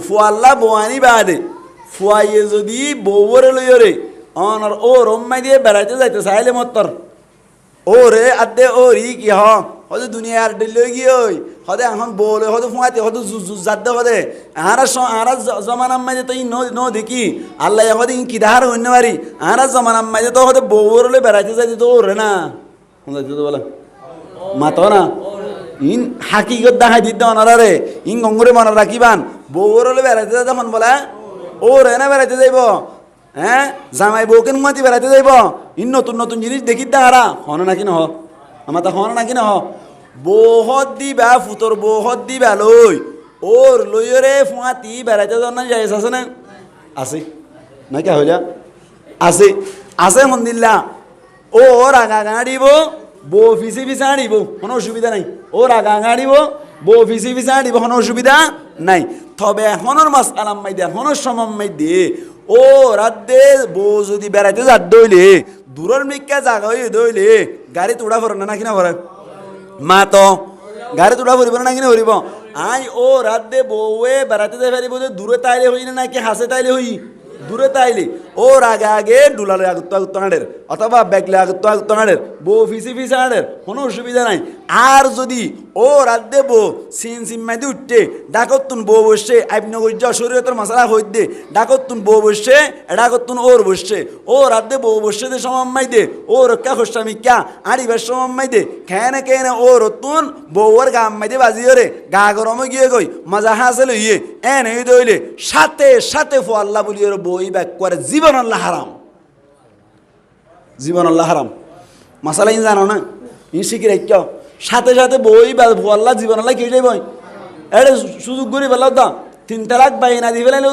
ফুয়াল্লা বোয়ানি বাদে ফুয়াইয়ে যদি বউরে লইরে অনর ও রম্মাই দিয়ে বেড়াইতে যাইতে চাইলে মত্তর ও রে আদে ও রি কি হদে দুনিয়ার ডিলই গিয়ে ওই হদে এখন বলে হদে ফুয়াতে হদে যাদে হদে আহারা জমান আম্মাই তো ই ন দেখি আল্লাহ হদে ই কি দাহার হইতে পারি আহারা জমান আম্মাই তো হদে বউরে লই বেড়াইতে যাইতে তো ওরে না তো বলে মাতো না ইন হাকিগত দেখাই দিতে অনারে ইন গঙ্গরে মনে রাখিবান বউরে লই বেড়াইতে যাই তখন বলে ও রে না বেড়াইতে যাইব হ্যাঁ জামাই বউকে মাতি বেড়াইতে যাইব ইন নতুন নতুন জিনিস দেখি তাহারা হন নাকি নহ আমার তা হন নাকি নহ বহত দিবা ফুতর বহত দিবা লই ওর লইরে ফুয়াতি বেড়াইতে যান না যাই আছে না আছে না কে হইলা আছে আছে মন্দিল্লা ও রাগা গাড়িব বউ ফিসি ফিসা আনিব কোনো অসুবিধা নাই ও রাগা গাড়িব বউ ফিসি ফিসা আনিব কোনো অসুবিধা নাই তবে এখনোর মাস আলাম্মাই দিয়ে এখনোর সমম্মাই দিয়ে ও রাতে বউ যদি বেড়াইতে যাত দইলে দূরের মিক্কা জাগা হয়ে দইলে গাড়ি তোড়া ভরে না কিনা ভরে মা তো গাড়ি তোড়া ভরিব না কিনা ভরিব আই ও রাতে বউয়ে বেড়াইতে যাই পারিব যে দূরে তাইলে হই না নাকি হাসে তাইলে হই দূরে তাইলে ওর আগে আগে ডুলালে আগত হাঁড়ের অথবা ব্যাগলে আগত হাঁড়ের বউ ফিসি ফিসা হাঁড়ের কোনো অসুবিধা নাই আর যদি ও রাত দে বউ সিম্মাই দিয়ে উঠতে ডাকতুন বউ বসছে আইবনগর যা শরীয়তের মশলা হই দে ডাকতুন বউ বসছে ডাকতুন ওর বসছে ও রাত দে বউ বসছে দে সমাম্মাই দে ও রক্ষা খোসামি ক্যা আড়িবার সমাম্মাই দে খেনে খেনে ও রতুন বউর গা আম্মাই দে বাজি ওরে গা গরমে গিয়ে গই মজা হাসে লইয়ে এনে দইলে সাথে সাথে ফো আল্লাহ বলি ওর বই ব্যাক করে জীবন আল্লাহ হারাম জীবন আল্লাহ হারাম মশালা ইন জানো না ই শিখি রাখ সাথে সাথে বই বা আল্লাহ জীবন আল্লাহ কেউ যাইব এটা সুযোগ করি পেলাম তো 3 তালাক বাইনা দি ফেলাইলে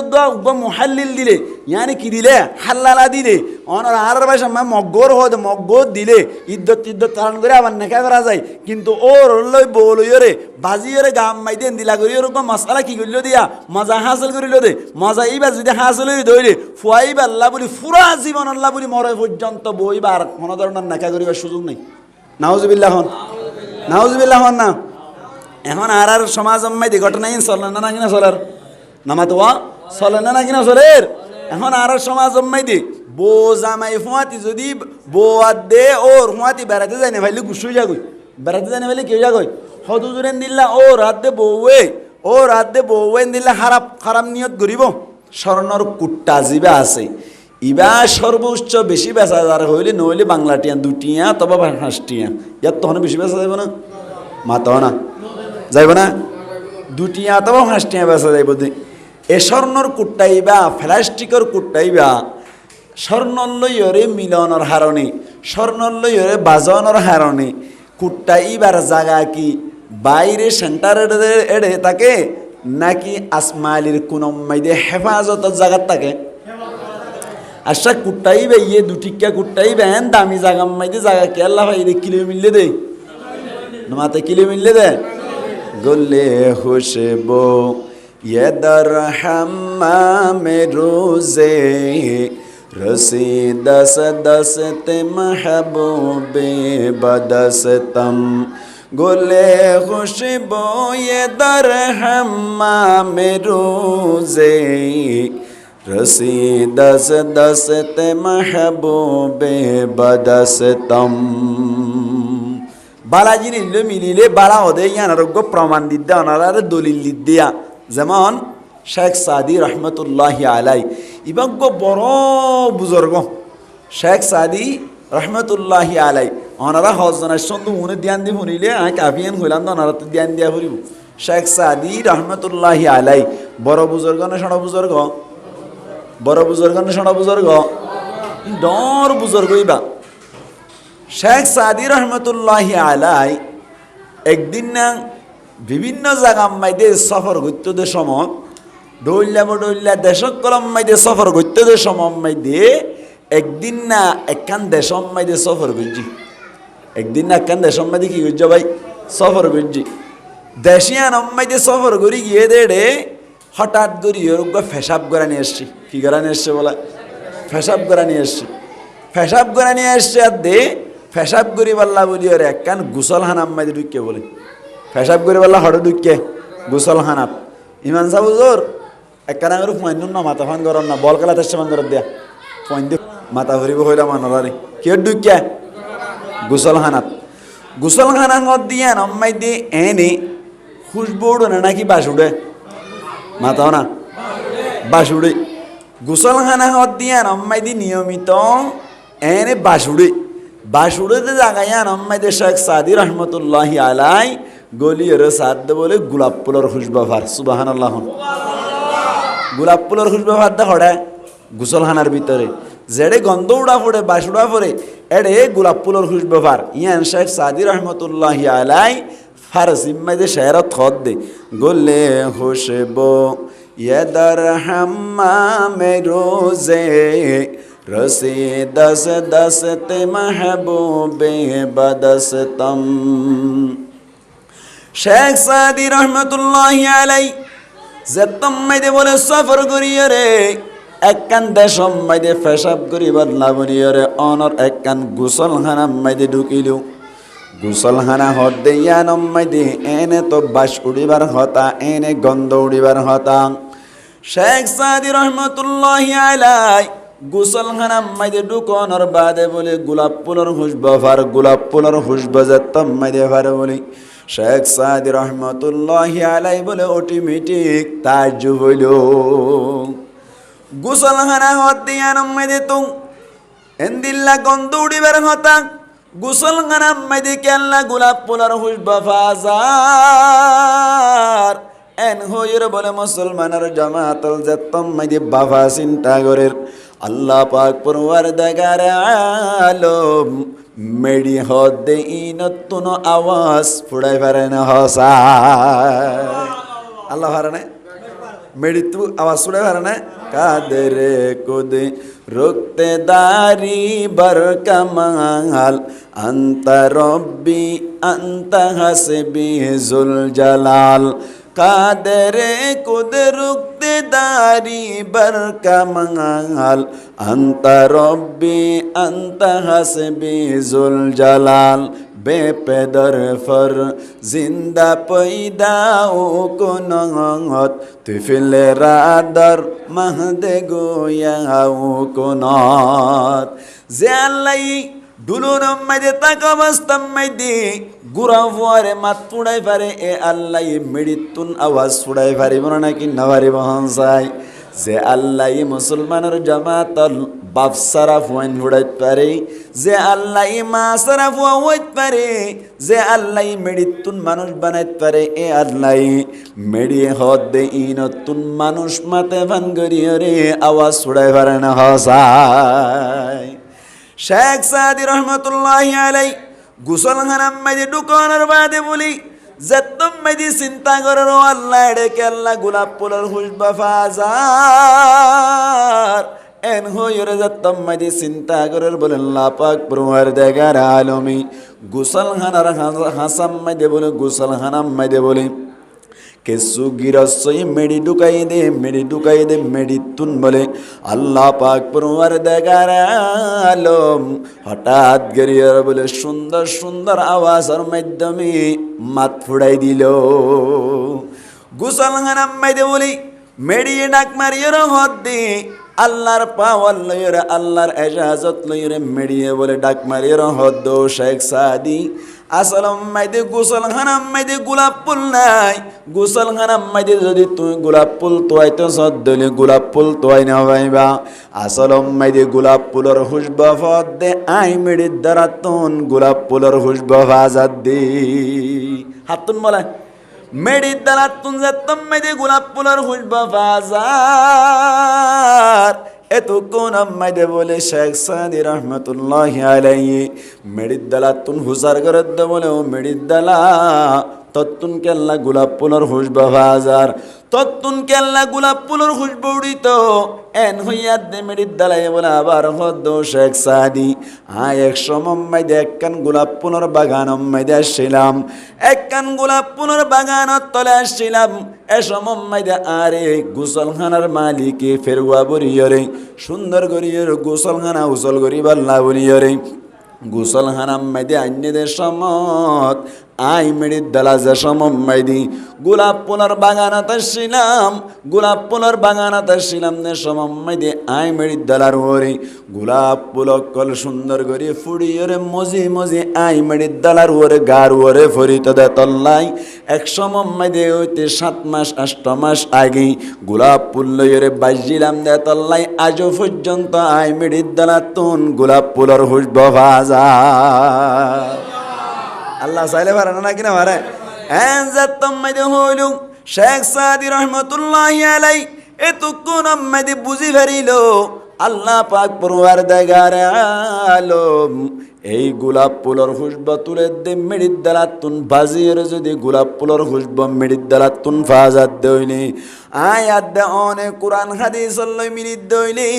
মুহাল্লিল দিলে ইয়ানি কি দিলে হাল্লালা দিলে অনার আর ভাষা মগ্গর হদ মগ্গর দিলে ইদ্যত কারণ করে আবার নেখা করা যায় কিন্তু ওর লই বলইরে বাজিরে গাম মাই দেন দিলা করি ওরকম মশলা কি করলো দিয়া মজা হাসিল করিল দে মজা এইবার যদি হাসিল হয়ে দইলে ফুয়াইব আল্লাহ বলি ফুরা জীবন আল্লাহ বলি মরে পর্যন্ত বইবার কোনো ধরনের নেখা করিবার সুযোগ নেই নাউজুবিল্লাহ হন নাউজুবিল্লাহ হন না এখন আর সমাজ আম্মাই দি ঘটনা ইন চলে না কিনা চলার নামা তো চলে না কিনা চলের এখন আর সমাজ আম্মাই দি বো জামাই ফুয়াতি যদি বো দে ওর ফুয়াতি বেড়াতে যায় না ভাইলে গুসু যাগই বেড়াতে যায় না ভাইলে কেউ যাগই হদুজুরেন দিল্লা ও রাত দে বউয়ে দিল্লা খারাপ নিয়ত করিব স্বর্ণর কুট্টা জিবা আছে ইবা সর্বোচ্চ বেশি বেচা যার হইলে নইলে বাংলা টিয়া 2টিয়া তবে 5টিয়া ইয়ার তখন বেশি বেচা যাইব না মাত না যাইব না 2টিয়া তবে 5টিয়া বেচা যাইব এ স্বর্ণর কুট্টাইবা প্লাস্টিকর কুট্টাইবা স্বর্ণর লইরে মিলনের হারণে স্বর্ণর লইরে বাজনের হারণে কুট্টাইবার জায়গা কি বাইরে সেন্টার এড়ে থাকে নাকি আসমালির কোন মাইদে হেফাজতের জায়গা থাকে আশা কুট্টাইবে ইয়ে 2টিকা কুট্টাইবে হ্যাঁ দামি জায়গা মাইদে জায়গা কে আল্লাহ ভাই কিলো মিললে দে মাতে কিলো মিললে দে গলে খুশবো ये दर हम्माम रोज़े रसी दस दस्ते महबूबे बदस्तम गुले खुशबो ये दर हम्माम रोज़े रसी दस दस्ते महबूबे बदस्तम बाला जिनिस मिलिले बाला होदे यानारोग्य प्रमाण दिद्दा अनारा दलिल दिद्दिया যেমন শেখ সাদি রহমতুল্লাহি আলাই ইবাগ্য বড় বুজুর্গ শেখ সাদি রহমতুল্লাহি আলাই ওনারা হজনের সঙ্গে উনি ধ্যান দিয়ে শুনিলে কাফিয়ান হইলাম তো ওনারা তো ধ্যান দিয়া ফুরিব শেখ সাদি রহমতুল্লাহি আলাই বড় বুজুর্গ না ছোট বুজুর্গ বড় বুজুর্গ না ছোট বুজুর্গ ডর বুজুর্গ ইবা শেখ সাদি রহমতুল্লাহি আলাই একদিন না বিভিন্ন জায়গা মাইদে সফর করতে দে সময় ডইল্লা দেশক কলম মাইদে সফর করতে দে সময় মাইদে একদিন না একখান দেশম মাইদে সফর করছি একদিন না একখান দেশম মাইদে কি করছো ভাই সফর করছি দেশিয়ান মাইদে সফর করি গিয়ে দে হঠাৎ করি ওরকম ফেসাব করে নিয়ে এসছি কি করে নিয়ে এসছে বলা ফেসাব করে নিয়ে এসছি ফেসাব করে নিয়ে এসছে আর দে ফেসাব করি পাল্লা বলি ওর একখান গুসল হানাম মাইদে ঢুকিয়ে বলে ফেসাব করে বললা হঠাৎ ঢুকে গোসল হানাপ ইমান সাহ হুজুর একখানা করে ফুয়াইনুন না মাথা ফান করার না বল খেলা তেসে বান্ধব দিয়া ফুয়াইন দি মাথা ভরিব হইলাম আনারে কিয় ঢুকিয়া গুসলখানা হত দিয়া নম্মাই দিয়ে এনে খুশবু উড়ে নাকি বাস উড়ে মাথাও না বাস উড়ে গুসলখানা হত দিয়া নম্মাই দি নিয়মিত এনে বাস উড়েতে জাগাইয়া নম্মাই দে শেখ সাদি রহমতুল্লাহি আলাই গলিয়ের সাদ বলে গোলাপ ফুলের খুশবাফার সুবহানাল্লাহ গোলাপ ফুলের খুশবাফার দা হড়ে গুসলখানার ভিতরে যেড়ে গন্ধ উড়া পড়ে বাস উড়া পড়ে এড়ে গোলাপ ফুলের খুশবাফার ইয়ান শেখ সাদি রহমতুল্লাহি আলাই ফারসিম্মাই দে শেরত খদ দে গোলে খুশবো ইয়েদার হাম্মামে রোজে রসে দস দসতে মাহবুবে বদস্তম শেখ সাদি রহমতুল্লাহি আলাই যেতম মাইদে বলে সফর করিয়ে রে একখান দেশম মাইদে ফেসাব করি বদলা বলিয়ে রে অনর একখান গুসলখানা মাইদে ঢুকিলু গুসলখানা হত দেয়ানম মাইদে এনে তো বাস উড়িবার হতা এনে গন্ধ উড়িবার হতা শেখ সাদি রহমতুল্লাহি আলাই গুসলখানা মাইদে ঢুকনোর বাদে বলে গোলাপ ফুলের খুশবো যেতম মাইদে ভারে বলি শেখ সাদি রহমতুল্লাহি আলাই বলে অটোমেটিক তাজ্জুব হইল গুসলখানা হত দিয়ানম মাইদে তো এন্দিল্লা গন্ধ উড়িবার হতা গুসলখানা মাইদে কেল্লা গোলাপ ফুলের খুশবো ফাজার এন হইর বলে মুসলমানের জামাতল যেতম মাইদে বাবা চিন্তা করে আল্লাহ পাক পরওয়ারদিগার আলম মেডি হদ দে ইনতুন আওয়াজ ফুড়াই পারে না হসা আল্লাহ পারে না মেডি তু আওয়াজ ফুড়াই পারে না কাদরে কুদে রুকতে দারি বার কামাল আন্তা রব্বি আন্তা হাসবি জুল জালাল কাদরে কুদে রুকতে দারি বার কামাল আন্তা রব্বি আন্তা হাসবি জুল জালাল বেপেদর ফর জিন্দা পয়দা ও কোনত তুই ফিলে রাদর মাহদে গোয়া ও কোনত যে আল্লাই দুলুন মাইদে তাক অবস্থাম মাইদে গুড়া ফুয়ারে মাত ফুড়াই পারে এ আল্লাহ মেডিতুন আওয়াজ ফুড়াই পারিব নাকি না পারিব হনসাই যে আল্লাহ মুসলমানের জামাতল বাপ সারা ফুয়াইন ফুড়াইত পারে যে আল্লাহ মা সারা ফুয়া হইত পারে যে আল্লাহ মেডিতুন মানুষ বানাইত পারে এ আল্লাহ মেডি হদ দে ইনতুন মানুষ মাতে ভান করিয়ে রে আওয়াজ ফুড়াই পারে না হসাই শেখ সাদি রহমতুল্লাহি আলাই গুসলখানা মাইদে ঢুকানোর বাদে বলি যেতম মাইদে চিন্তা করার আল্লাহ এড়ে কেল্লা গোলাপ ফুলের খুশবো ফাজার এন হইরে যেতম মাইদে চিন্তা করার বলেন আল্লাহ পাক পরওয়ারদিগার আলমি গুসলখানার হাসাম মাইদে বলে গুসলখানা মাইদে বলে কেসু গিরসই মেডি ঢুকাই দে মেডি তুন বলে আল্লাহ পাক পরওয়ারদিগার আলম হঠাৎ গরিয়ার বলে সুন্দর সুন্দর আওয়াজের মাধ্যমে মাত ফুড়াই দিল গুসলখানা মাইদে বলি মেডিয়ে ডাক মারিয়ার হদ দে আল্লাহর পাওয়ার লইরে আল্লাহর এজাজত লইরে মেডিয়ে বলে ডাক মারিয়ার হদ দো শেখ সাদি আসলম মাইদে গুসলখানা মাইদে গোলাপ ফুল নাই গুসলখানা মাইদে যদি তুই গোলাপ ফুল তোয়াইতে সদ্দলি গোলাপ ফুল তোয়াই না ভাইবা আসলম মাইদে গোলাপ ফুলের খুশবো ফদ দে আই মেডির দ্বারা তুন গোলাপ ফুলের খুশবো ফাজাদ দে হাতুন বলে মেডির দ্বারা তুন যেতম মাইদে গোলাপ ফুলের খুশবো ফাজার এতক্ষণ আম্মাইদে বলে শেখ সাদি রহমতুল্লাহি আলাইহি মেডিদ্দালা তুন হুসার করে দে বলে ও মেডিদ্দালা তত্তুন কেল্লা গোলাপ ফুলের খুশবো ফাজার তত্তুন কেল্লা গোলাপ ফুলের খুশবো উড়িত এন হইয়া দে মেডিদ্দালাই বলে আবার হদ শেখ সাদি এক সময় একখান গোলাপ ফুলের বাগান মাইদে আসছিলাম একখান গোলাপ ফুলের বাগানত তলে আসছিলাম এ সময় আরে গুসলখানার মালিকে ফেরুয়া বলিয়রে সুন্দর করিয়র গোসলখানা উসল করি বাল্লা বলিয়রে গোসল হারাম মাইদে আইনেদের সমত আই মেড়ির দালা যে সমম মাইদি গোলাপ পোলার বাগানাতে ছিলাম গোলাপ পোলার বাগানাতে ছিলাম নে সমম মাইদে আই মেড়ির দালার ওরে গোলাপ পোলকল সুন্দর করে ফুড়িয়ে মজি মজি আই মেড়ির দালার ওরে গার ওরে ফরিত দে তল্লাই এক সমম মাইদে হইতে 7 মাস 8 মাস আগে গোলাপ ফুল লইরে বাজিলাম দে তল্লাই আজও পর্যন্ত আই মেড়ির দালার তুন গোলাপ পোলার হুসব ভাজা আল্লাহ চাইলে পারে না কিনা পারে এনজাত্তমাইদে হইলু শেখ সাদি রহমতুল্লাহি আলাই এতক্ষণ আম্মাইদে বুঝি ফেরিল আল্লাহ পাক পরওয়ারদিগার আলম এই গোলাপ ফুলের খুশব তুলে দে মেড়ির দালাতুন বাজির যদি গোলাপ ফুলের খুশব মেড়ির দালাতুন ফাজাত দইলি আয়াত দে অনে কোরআন হাদিস লই মিনিত দইলি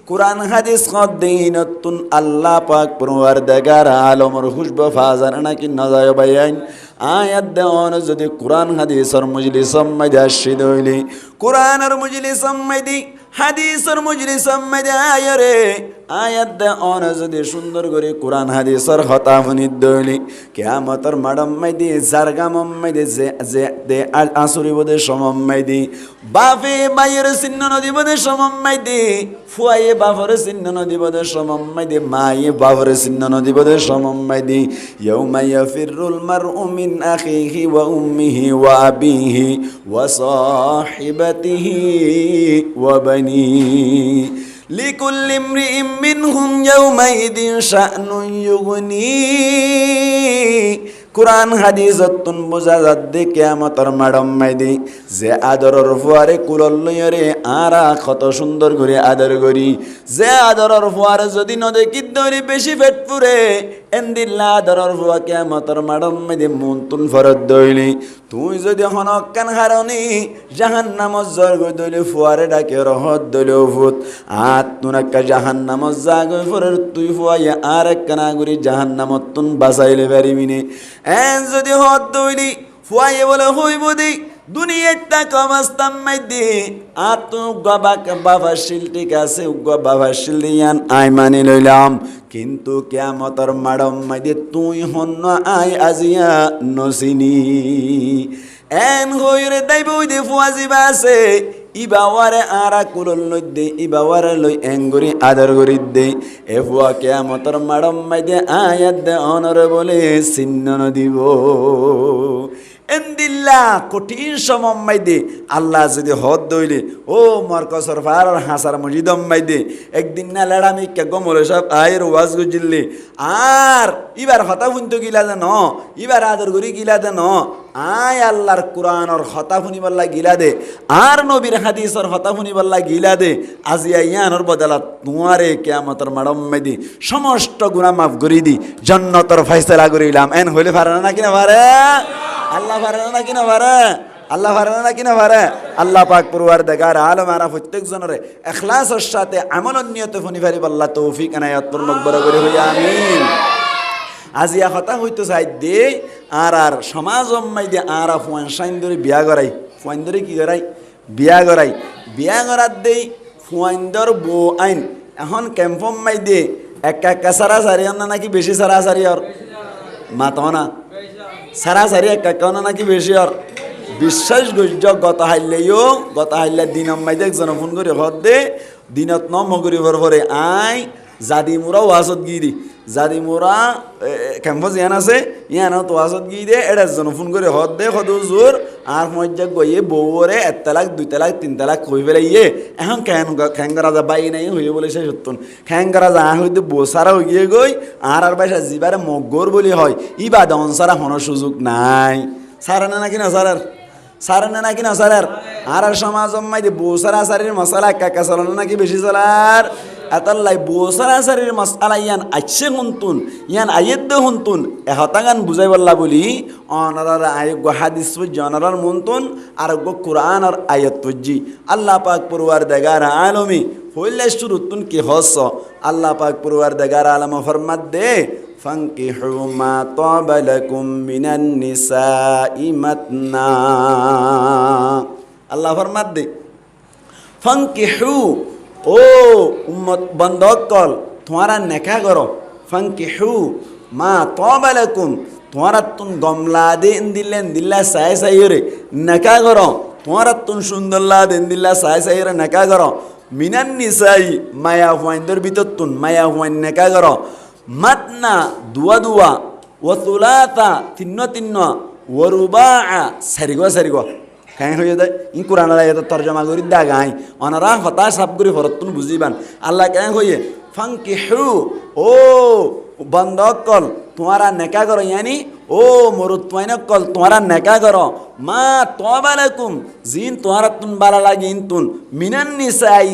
কোরআন হাদিস কদিনতুন আল্লাহ পাক পরওয়ারদিগার আলমর খুশব ফাজার নাকি নজায় বাইন আয়াত দে অনে যদি কোরআন হাদিসর মজলিস মাইদে আসি দইলি কোরআনের মজলিস মাইদি হাদিসর মজলিস মাইদে আয়রে আয়াত দে অনে যদি সুন্দর করে কোরআন হাদিসর কথা শুনি দইলি কিয়ামতর মাডম মাইদি জারগাম মাইদি যে দে আসুরি বদে সমম মাইদি বাপে মায়ের চিহ্ন নদী বদে সমম মাইদি ফুয়ায়ে বাপর চিহ্ন নদী বদে সমম মাইদি মায়ে বাপর চিহ্ন নদী বদে সমম মাইদি ইয়াউমা ইয়াফিরুল মারউ মিন আখিহি ওয়া উম্মিহি ওয়া আবিহি ওয়া সাহিবাতিহি ওয়া বানিহি লিকুল্লি ইমরিইম মিনহুম ইয়াউমাইদিন শা'নুন ইউগনি কোরআন হাদিসতুন বোঝা যাদ্দে কিয়ামতর মাডম মাইদি যে আদরর ফুয়ারে কুলল লইরে আরা কত সুন্দর করে আদর করি যে আদরর ফুয়ারে যদি নদে কিদ্দরি বেশি পেট পুরে এন্দিল্লা আদরর ফুয়া কিয়ামতর মাডম মাইদি মুনতুন ফরদ দইলি তুই যদি হনকান হারনি জাহান্নামত জর্গ দইলি ফুয়ারে ডাকে রহত দইলে ভূত আত তুনাক্কা জাহান্নামত জাগই ফরের তুই ফুয়াইয়া আর একখানা গুরি জাহান্নামত তুন বাঁচাইলে পারিবিনে এন যদি হত দইলি ফুয়াইয়ে বলে হইব দি দুনিয়ার টাকা মাস্তাম মাইদি আর তো বাবা শিল ঠিক আছে বাবা শিল দিয়ান আই মানি লইলাম কিন্তু কিয়ামতর মাডম মাইদি তুই হন আই আজিয়া নসিনি এন হইরে দাইব দে ফুয়াজিবা আছে ইবাওয়ারে আরা কুলল লই দে ইবাওয়ারে লই এঙ্গুরি আদর করি দে এ ফুয়া কিয়ামতর মাডম মাইদি আয়াত দে অনরে বলে চিহ্ন দিব এন্দিল্লা কঠিন সমম মাইদে আল্লাহ যদি হদ দইলে ও মরকসর ফার হাসার মজিদম মাইদে একদিন না লেড়ামি কে গমলে সব আয়ের ওয়াজ গুজিল্লি আর ইবার হতা শুনতে গিলা দে ন ইবার আদর করি গিলা দে ন আয় আল্লাহর কোরআনর হতা শুনিবাল্লা গিলা দে আর নবীর হাদিসর হতা শুনিবাল্লা গিলা দে আজি ইয়ানোর বদলা তুয়ারে কিয়ামতর মাডম মাইদি সমস্ত গুনাহ মাফ করি দি জান্নাতের ফয়সালা করিলাম এন হইলে পারে না কিনা পারে আল্লাহ পারে না কিনা পারে আল্লাহ পারে না কিনা পারে আল্লাহ পাক পরওয়ারদিগার আলম আর প্রত্যেক জনরে ইখলাসের সাথে আমলের নিয়তে ফনি পারিব আল্লাহ তৌফিক এনায়াত পূর্ণ করে হই আমিন আজিয়া কথা হইতো চাই দে আর সমাজ মাই দে আর ফুয়ান সাইন ধরে বিয়া করাই ফুয়ান ধরে কি করাই বিয়া করার দেই ফুয়াইন্দর বউ আইন এখন ক্যাম্পম মাই দে একা সারা সারি না নাকি বেশি সারা সারি আর মাতো না সারা সারি একা না নাকি বেশি আর বিশ্বাস গজ্য গত হাইলে দিনম মাই দেখ জন ফোন করে হদ দে দিনত ন মগরি ভরে আই জাদি মোরা ওয়াজত গিয়ে দি জাদি মোরা ক্যাম্পাস ইয়ান আছে ইয়ানো তো ওয়াজত গিয়ে দে এটা জন ফোন করে হদ দে হদ জোর আর মজ্জা গইয়ে বউরে 1 তালাক 2 তালাক 3 তালাক কই ফেলাইয়ে এখন খ্যাঙ্গরা যা বাই নাই হইয়ে বলে সে সত্যন খ্যাঙ্গরা যা হইতে বসারা হইয়ে গই আর বাইসা জিবারে মগর বলি হয় ইবা দন সারা হনো সুযোগ নাই সারানা নাকি না সারানা নাকি না সারার আর সমাজ মাই দে বসারা সারির মশলা কাকা চলানো নাকি বেশি চলার এতাল্লাই বসারা সারির মশলা ইয়ান আইছে হুনতুন ইয়ান আয়েদ হুনতুন এহতাগান বুঝাই বললা বলি অনারার আয়োগ হাদিস অনারার মন্তুন আর কোরআন আর আয়াত পজি আল্লাহ পাক পরওয়ারদিগার আলমী হইলে শুরুতুন কি হস আল্লাহ পাক পরওয়ারদিগার আলম ফরমাত দে ফানকিহু মা তাবা লাকুম মিনান নিসাই মাতনা আল্লাহ ফরমাত দে ফানকিহু ও উম্মত বন্ধকল তোমারা নেকা করো ফানকিহু মা তাবা লাকুম তোমারাতুন গমলা দেন দিল্লা সাই সাইরে নাকা করো তোমারাতুন সুন্দরলা দেন দিল্লা সাই সাইরে নাকা করো মিনান নিসাই মায়া হুয়াইন্দর ভিতরতুন মায়া হুয়াইন নাকা করো মাতনা দুয়া দুয়া ও তুলাতা তিন্ন ও রুবা সারিগো হ্যাঁ হয়ে যায় ই কোরআন এত তর্জমা করি দাগাই অনারা হতাশ সাপ করে ফরতুন বুঝিবান আল্লাহ কেন হয়ে ফানকিহু ও বন্ধ কল তোমারা নেকা করো ইয়ানি ও মরুত্বাইন কল তোমারা নেকা করো মা তাবা লাকুম জিন তোমারা তুন বালা লাগিন তুন মিনান নিসাই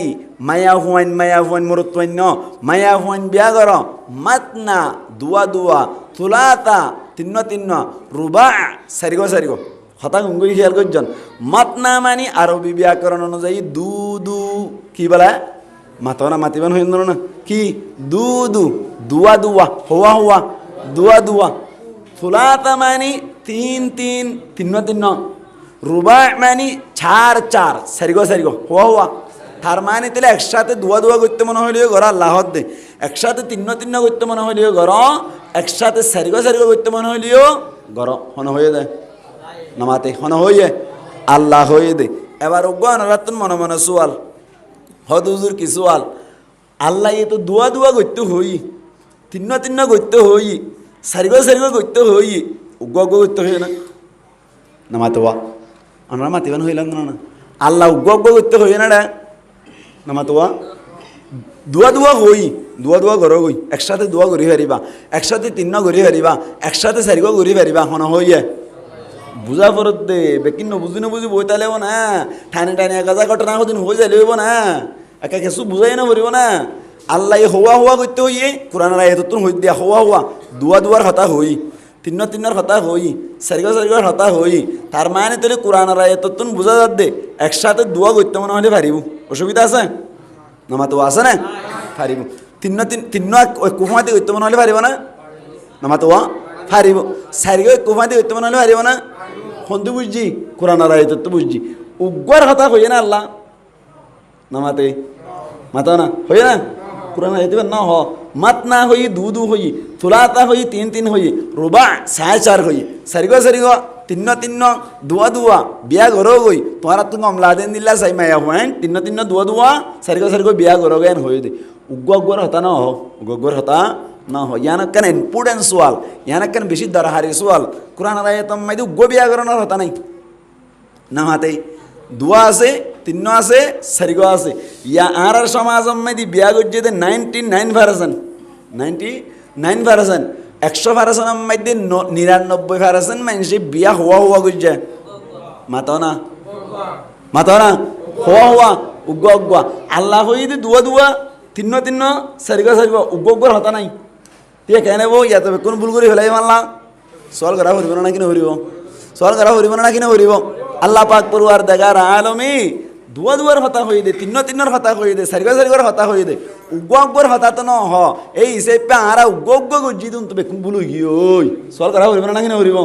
মায়া হুয়াইন মরুত্বাইন মায়া হুয়াইন বিয়া করো মাতনা দুয়া তুলাতা তিন্ন রুবা সারিগো হতা গুঙ্গুই খেয়াল করছেন মাতনা মানি আরবি ব্যাকরণ অনুযায়ী দু কি বলা মাতনা মাতিবান হয়ে না কি দুয়া হুয়া দুয়া ফুলাতা মানি তিন্ন রুবা মানি চার সারিগো হুয়া তার মানে তাহলে একসাথে দুয়া করতে মনে হইলেও ঘর আল্লাহ দে একসাথে তিন্ন করতে মনে হইলেও ঘর একসাথে সারিগো করতে মনে হইলেও ঘর হন হয়ে যায় নামাতে হন হইয়ে আল্লাহ হয়ে দে এবার অজ্ঞান মনে সোয়াল হদ হুজুর কি সোয়াল আল্লাহ এ তো দুয়া করতে হই তিন্ন করতে হই সারিগো করতে হই উগ্গ করতে হই না নামাতোয়া আমরা মাতিবান হইলাম না আল্লাহ উগ্গ করতে হই না নামাতোয়া দুয়া হই দুয়া ঘর গই একসাথে দুয়া ঘুরি হারিবা একসাথে তিন্ন ঘুরি হারিবা একসাথে সারিগো ঘুরি হারিবা হন হইয়ে বুঝা ফরত দে বেকিন বুঝি বই তালেব না ঠানে গাজা ঘটনা হদিন হয়ে যাইব না একা কিছু বুঝাই না পড়িব না আল্লাহ হুয়া করতে হইয়ে কোরআন আয়াতুন হই দিয়া হুয়া দুয়ার হতা হই তিন্নর হতা হই সারিগর হতা হই তার মানে তাহলে কোরআন আয়াতুন বুঝা যাত দে একসাথে দুয়া করতে মনে হলে পারিব অসুবিধা আছে নামাতো আছে না পারিব তিন্ন কুফাতে করতে মনে হলে পারিব না নামাতো পারিব সারিগর কুফাতে করতে মনে হলে পারিব না হন্তু বুঝছি কোরআন আয়াতুন বুঝছি উগ্গর হতা হই না আল্লাহ নামাতে মাতা না হই না কোরআন আয়াত না হ মাত না হই দু হই তুলাতা হই তিন হই রুবা চার হই সারিগো তিন্ন দুয়া বিয়া ঘর গই তোমারা তুমি অমলা দেন দিলা চাই মায়া হুয়াইন তিন্ন দুয়া সারিগো বিয়া ঘর গেন হই দে উগ্গর হতা না হ উগ্গর হতা না হ ইয়ান কেন ইম্পর্টেন্ট সোয়াল ইয়ান কেন বেশি দরহারি সোয়াল কোরআন আয়াত মাইদে উগ্গ বিয়া ঘরনার হতা নাই না হাতে দুয়া আছে তিন্ন আছে সারিগো আছে ইয়া আর সমাজ মেদি বিয়া করছে 99% 100% মধ্যে 99% মানুষে বিয়া হওয়া করছে মাতাও না হওয়া উগ্গ আল্লাহ হই দে দুয়া তিন্ন সারিগো উগ্গর হতা নাই তুই কেন বো ইয়াতে কোন ভুল করে ফেলাই মানলা সল করা হরিব না কিনা হরিব না কিনা হরিব আল্লাহ পাক পরওয়ার দেগার আলমী দুয়ার হতা হই দে তিন্নর হতা হই দে সারিগর হতা হই দে উগ্গর হতা তো ন হ এই হিসেবে আরা উগ্গ গজি দুন তো বেকুন বুলু গিয়ই সল করা হরিব না কিনা হরিব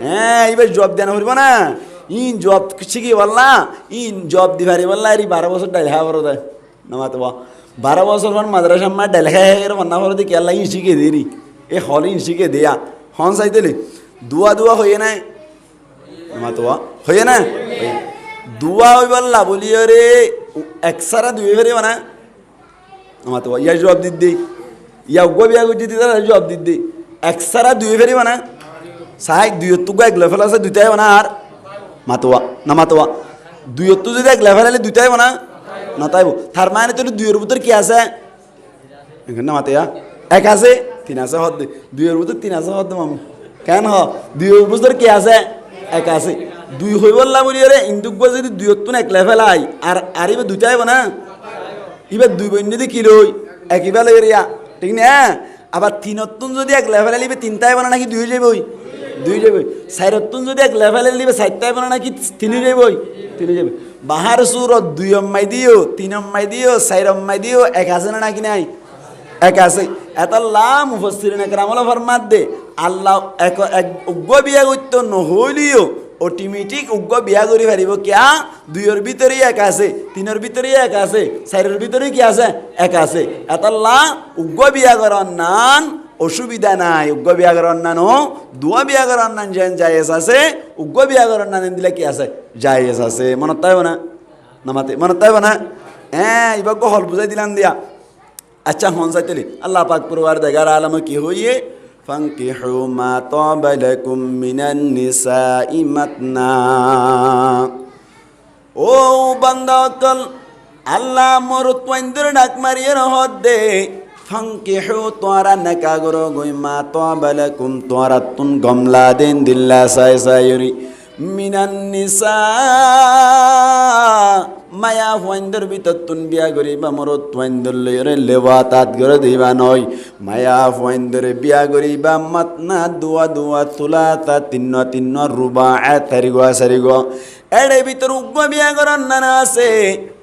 হ্যাঁ এইবার জব দেন হরিব না ইন জব শিখি বললা ইন জব দিবারি বললা এই 12 বছর ডাইলহা বড় দেয় নামাতো 12 বছর পর মাদ্রাসা মা ডাইলহা এর মান্না বড় দি কেলা ইন শিখে দেরি এ হল ইন শিখে দেয়া হন চাইতেলে দুয়া হইয়ে নাই নামাতো হইয়ে না দুয়া হই বললা বলি রে একসারা দুই ফেরে মানে নামাতো ইয়া জবাব দিদি ইয়া উগ্গ বিয়া গুজি দিতে জবাব দিদি একসারা দুই ফেরে মানে সাই দুই তুগা এক লেভেল আছে দুইটাই বানা আর মাতোয়া না মাতোয়া দুই তো যদি এক লেভেল হলে দুইটাই বানা না তাইব তার মানে তো দুইয়ের ভিতর কি আছে না মাতিয়া এক আছে তিন আছে হদ দুইয়ের ভিতর তিন আছে হদ মামু কেন হ দুইয়ের ভিতর কি আছে এক আছে দুই হই বললা বলি রে ইন্দুক যদি দুইয়ের তো এক লেভেল আই আর ইবে দুইটাই বানা ইবে দুই বইন যদি কি লই একই বেলা এরিয়া ঠিক না আবার তিনতুন যদি এক লেভেল লিবে তিনটাই বানা নাকি দুই যাবই দুই যাবে চারতুন যদি এক লেভেল লিবে চারটাই বানা নাকি তিন যাবই তিন যাবে বাহার সুর দুই অম্মাই দিও তিন অম্মাই দিও চার অম্মাই দিও এক আছে না নাকি নাই এক আছে এতাল্লাহ মুফাসসিরিন একরামুল ফরমাত দে আল্লাহ এক উগ্গ বিয়া করতে নহলিও অটোমেটিক উগ্গ বিয়া করি পারিব কিয়া দুইয়ের ভিতরেই এক আছে তিনের ভিতরেই এক আছে চারের ভিতরেই কি আছে এক আছে এতাল্লাহ উগ্গ বিয়া করার নান অসুবিধা নাই উগ্র বিয়া করার অন্যান্য দুয়া বিয়া করার অন্যান্য যেন জায়েজ আছে উগ্র বিয়া করার অন্যান্য দিলে কি আছে জায়েজ আছে মনত তাইব না নামাতে মনত তাইব না হ্যাঁ এবার হল বুঝাই দিলাম দিয়া আচ্ছা হন চাইতেলি আল্লাহ পাক পরওয়ার দেগার আলম কি হইয়ে ফাঙ্কিহু মা তাবা লাকুম মিনান নিসাই মাতনা ও বান্দা কল আল্লাহ মোর তোয়াইন্দর ডাক মারিয়ে রহত দে ফাঙ্কিহু তোরা নাকা গরো গই মা তাবা লাকুম তোরা তুন গমলা দেন দিল্লা সাই সাইরি মিনান নিসা মায়া ফুয়াইন্দর ভিতর তুন বিয়া করিবা মোর তোয়াইন্দর লইরে লেবা তাত করে দিবা নয় মায়া ফুয়াইন্দরে বিয়া করিবা মাতনা দুয়া দুয়া তুলা তা তিন্ন তিন্ন রুবা তারিগ সারিগ এড়ে ভিতর উগ্র বিয়া করার নানা আছে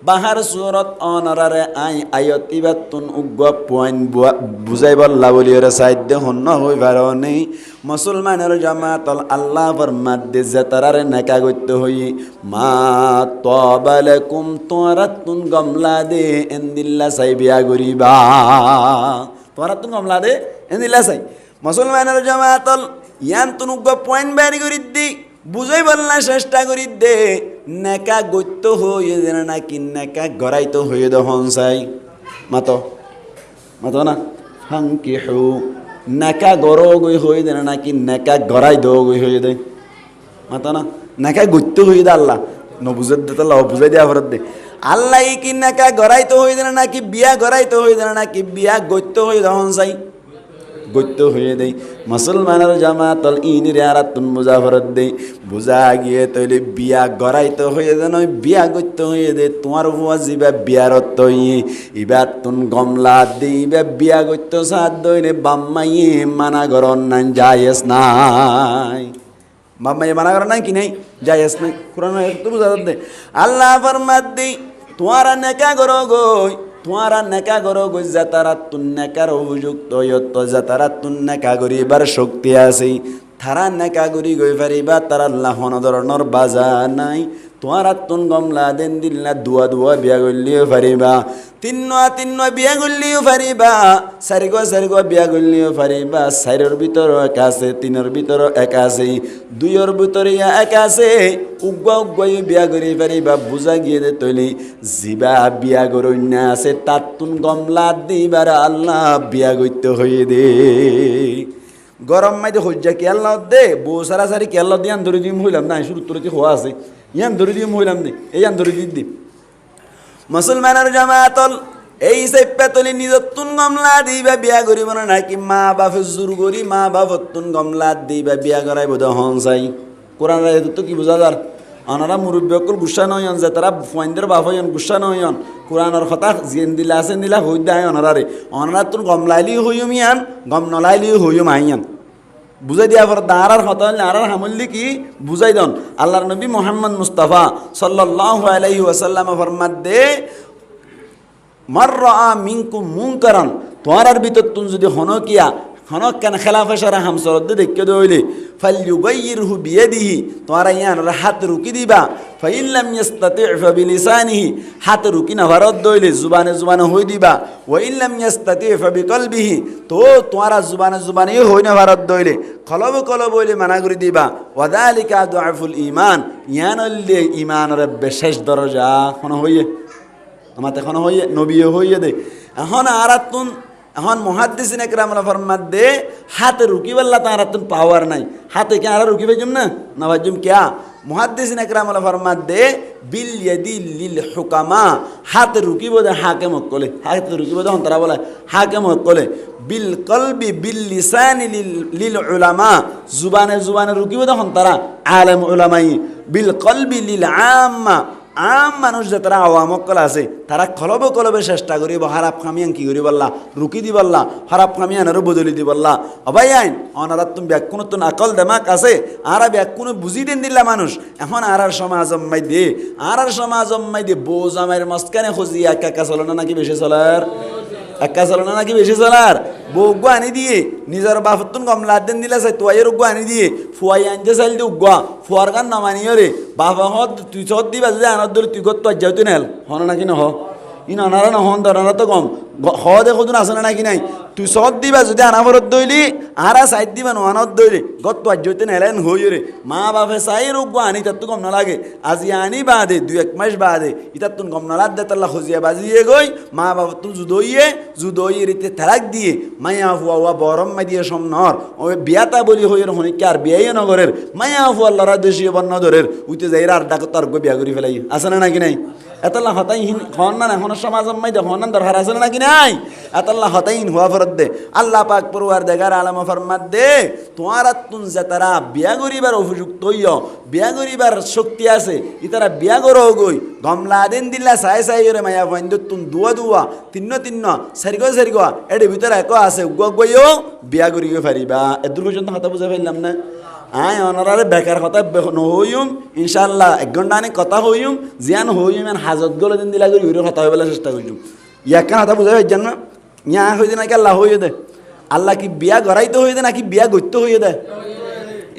বাহার সুরত অনারারে আয়ত ইবাত তুন উগ্র পয়েন্ট বুঝাই বললা বলি ওরা সাহিত্য হন্য হই পারনি মুসলমানের জামাতল আল্লাহ ফরমাত দে জাতারারে নাকা করতে হই মা তাবা লাকুম তোরা তুন গমলা দে এন্দিল্লা সাই বিয়া করিবা তোরা তুন গমলা দে এন্দিল্লা সাই মুসলমানের জামাতল ইয়ান তুন উগ্র পয়েন্ট বাড়ি করি দি বুঝাই বললা চেষ্টা করি দে নেকা গত্য হয়ে দেন নাকি নেকা গড়াইতো হয়ে দহন চাই মাতো মাতো না ফাঙ্কিহু নেকা গড় গই হয়ে দেন নাকি নেকা গড়াই দো গই হয়ে দে মাতো না নেকা গত্য হয়ে দে আল্লাহ নবুঝে দে তাল্লাহ বুঝাই দেওয়া ফরত দে আল্লাহ কি নেকা গড়াইতো হয়ে দেন নাকি বিয়া গড়াইতো হয়ে দেন নাকি বিয়া গত্য হয়ে দহন চাই গত্য হয়ে দেয় মুসলমানের জামাতল ইনিরে আরাতুন মুজাফরত দেই বুঝা গিয়ে তৈলে বিয়া গড়াইতে হয়ে দে নয় বিয়া গত্য হয়ে দে তোমার বুয়া যাবা বিয়ারত ইবার তুন গমলা দেই ইবা বিয়া গত্য সাদ দইলে বাম্মাইয়ে মানা গরন নাই জায়েজ নাই বাম্মাইয়ে মানা গরন নাই কি নাই জায়েজ নাই কোরআন একটু বুঝা দে আল্লাহ ফরমাত দেই তোমার নেকা গরো গই তোমারা নেকা গরো গই যাতারা তুন নেকার উপযুক্ত যত যাতারা তুন নেকা গরিবার শক্তি আছে তারা নেকা গরি গই পারিবা তারা আল্লাহ ধরনের বাজা নাই তোমারা তুন গমলা দেন দিল্লা দুয়া দুয়া বিয়া করলিও পারিবা তিন্ন বিয়া করলিও পারিবা চারিগো বিয়া করলিও পারিবা চারির ভিতর এক আছে তিনের ভিতর এক আছে দুইয়ের ভিতরে এক আছে উগ্গই বিয়া করি পারিবা বুঝা গিয়ে দে তৈলি জিবা বিয়া করন্যা আছে তার তুন গমলা দিবার আল্লাহ বিয়া করতে হয়ে দে গরম মাইতে হজ্জা কেল্লা দে বউ সারা সারি কেল্লা দিয়ে ধরে দিম হইলাম না শুরু তোর হওয়া আছে ইয়ান ধরে দিম হইলাম দে এই আন ধরে দি মুসলমানের জামাতল এই সাইপাতলি নিজের তুন গমলা দিবা বিয়া করিব না নাকি মা বাপে জোর করি মা বাপর তুন গমলা দিবা বিয়া করাই বোধ হন চাই কোরআন তো কি বোঝা যার অনারা মুরব্বী অকল গুসা নয়ন যে তারা ফয়েন্দের বাপ হইন গুসা নয়ন কোরআনের কথা জিন দিলা আছেন দিলা হই দেয় অনারারে অনারা তুন গমলাইলি হইম ইয়ান গম নলাইলি হইম আইয়ান বুঝাই দিয়া পর দাঁড়ার কথা আড়ার হামল্লি কি বুঝাই দন আল্লাহর নবী মোহাম্মদ মুস্তাফা সাল্লাল্লাহু আলাইহি ওয়াসাল্লাম ফরমাত দে মার রাআ মিনকুম মুনকারান তোরার ভিতর তুন যদি হনকিয়া হনক কেন খেলাফে সারা হামসরদ দেখে দইলে ফালইউগাইরহু বিয়াদিহি তোরা ইয়ান হাত রুকি দিবা ফাইল্লাম ইস্তাতি' ফাবিলিসানিহি হাত রুকি না ভারত দইলে জুবানে হই দিবা ওয়াইল্লাম ইস্তাতি' ফাবিকলবিহি তো তোরা জুবানে হই না ভারত দইলে কলব হইলে মানা করে দিবা ওয়াদালিকা দুআফুল ঈমান ইয়ানল্লে ঈমানের বিশেষ দরজা কোন হইয়ে আমাতে কোন হইয়ে নবী হইয়ে দে এখন আরাতুন এখন মুহাদ্দিসিন একরামরা ফরমাত দে হাতে রুকি বললা তার পাওয়ার নাই হাতে কে আর রুকি ভাইজুম না ভাইজুম কিয়া মুহাদ্দিসিন একরামরা ফরমাত দে বিল ইয়াদি লিল হুকামা হাতে রুকি বদে হাকিম কলে হাতে রুকি বদে হন্তরা বলে হাকিম কলে বিল কলবি বিল লিসানি লিল উলামা জুবানে রুকি বদে হন্তরা আলেম উলামাই বিল কলবি লিল আম্মা আম মানুষ যে তারা আওয়ামকল আছে তারা কলবে চেষ্টা করিব হারাপ খামিয়ান কি করি বললা রুকি দি বললা হারাপ খামিয়ানেরও বদলি দি বললা অবাই আইন অনারা তুমি ব্যাকুন তো আকল দেমাক আছে আর ব্যাকুন বুঝি দিন দিলা মানুষ এখন আর সমাজ জম্মাই দে বউ জামাইয়ের মস্কানে খুঁজি একা চলে না নাকি বেশি চলার একা চলে না নাকি বেশি চলার বউগু আনি দিয়ে নিজের বাপতুন গমলা দেন দিলা চাই তোয়াইয়ের উগ্গু আনি দিয়ে ফুয়াই আনতে চাইল দিয়ে উগ্গুয়া ফুয়ার গান নামানিও রে বাবা হত তুই চত দিবা যদি আনার ধরে তুই গত যাইতো নেল হন নাকি নহ ইন অনারা নহন দনারা তো কম হ দেখো তুন আছে না নাকি নাই তুই সদ দিবা যদি আনাফরত দইলি আরা সাইড দিবা নোয়ানত দইলি গত আজ্যতে নেলেন হইরে মা বাপে চাই রোগ আনি তার তো কম না লাগে আজি আনি বাদে 2-1 মাস বাদে ইতার তুন কম না লাগ দে তাল্লা খুঁজিয়া বাজিয়ে গই মা বাবা তুন জুদইয়ে রীতে তালাক দিয়ে মায়া হুয়া বরম মাই দিয়ে সমনর ও বিয়াতা বলি হইর হনিকে আর বিয়াই নগরের মায়া হুয়া লড়া দেশীয় বর্ণ ধরের উইতে যাই আর ডাক তার গো বিয়া করি ফেলাই আছে না নাকি নাই এতলা হতাইহীন হন না এখন সমাজ মাই দে হন দরকার আছে নাকি নাই এতলা হতাইহীন হওয়া ফরত দে আল্লাহ পাক পরওয়ারদিগার আলম ফরমাত দে তোমার তুন যে তারা বিয়া করিবার উপযুক্ত হইও বিয়া করিবার শক্তি আছে ইতারা বিয়া করো গই গমলা দিন দিলা সাই রে মায়া বন্ধু তুন দুয়া তিন্ন সারিগ এর ভিতরে এক আছে গইও বিয়া করিও পারিবা এদুর পর্যন্ত কথা বুঝা ফেললাম না আয় অনারে বেকার কথা নহইম ইনশাল্লাহ 1 ঘন্টা আনে কথা হইম জিয়ান হইম হাজত গলে দিন দিলা করি কথা হইবার চেষ্টা করিম ইয়াকা কথা বুঝা পাইছেন না ইয়া হইতে নাকি আল্লাহ হইয়ে দে আল্লাহ কি বিয়া গড়াইতে হইয়ে দে নাকি বিয়া গইতে হইয়ে দে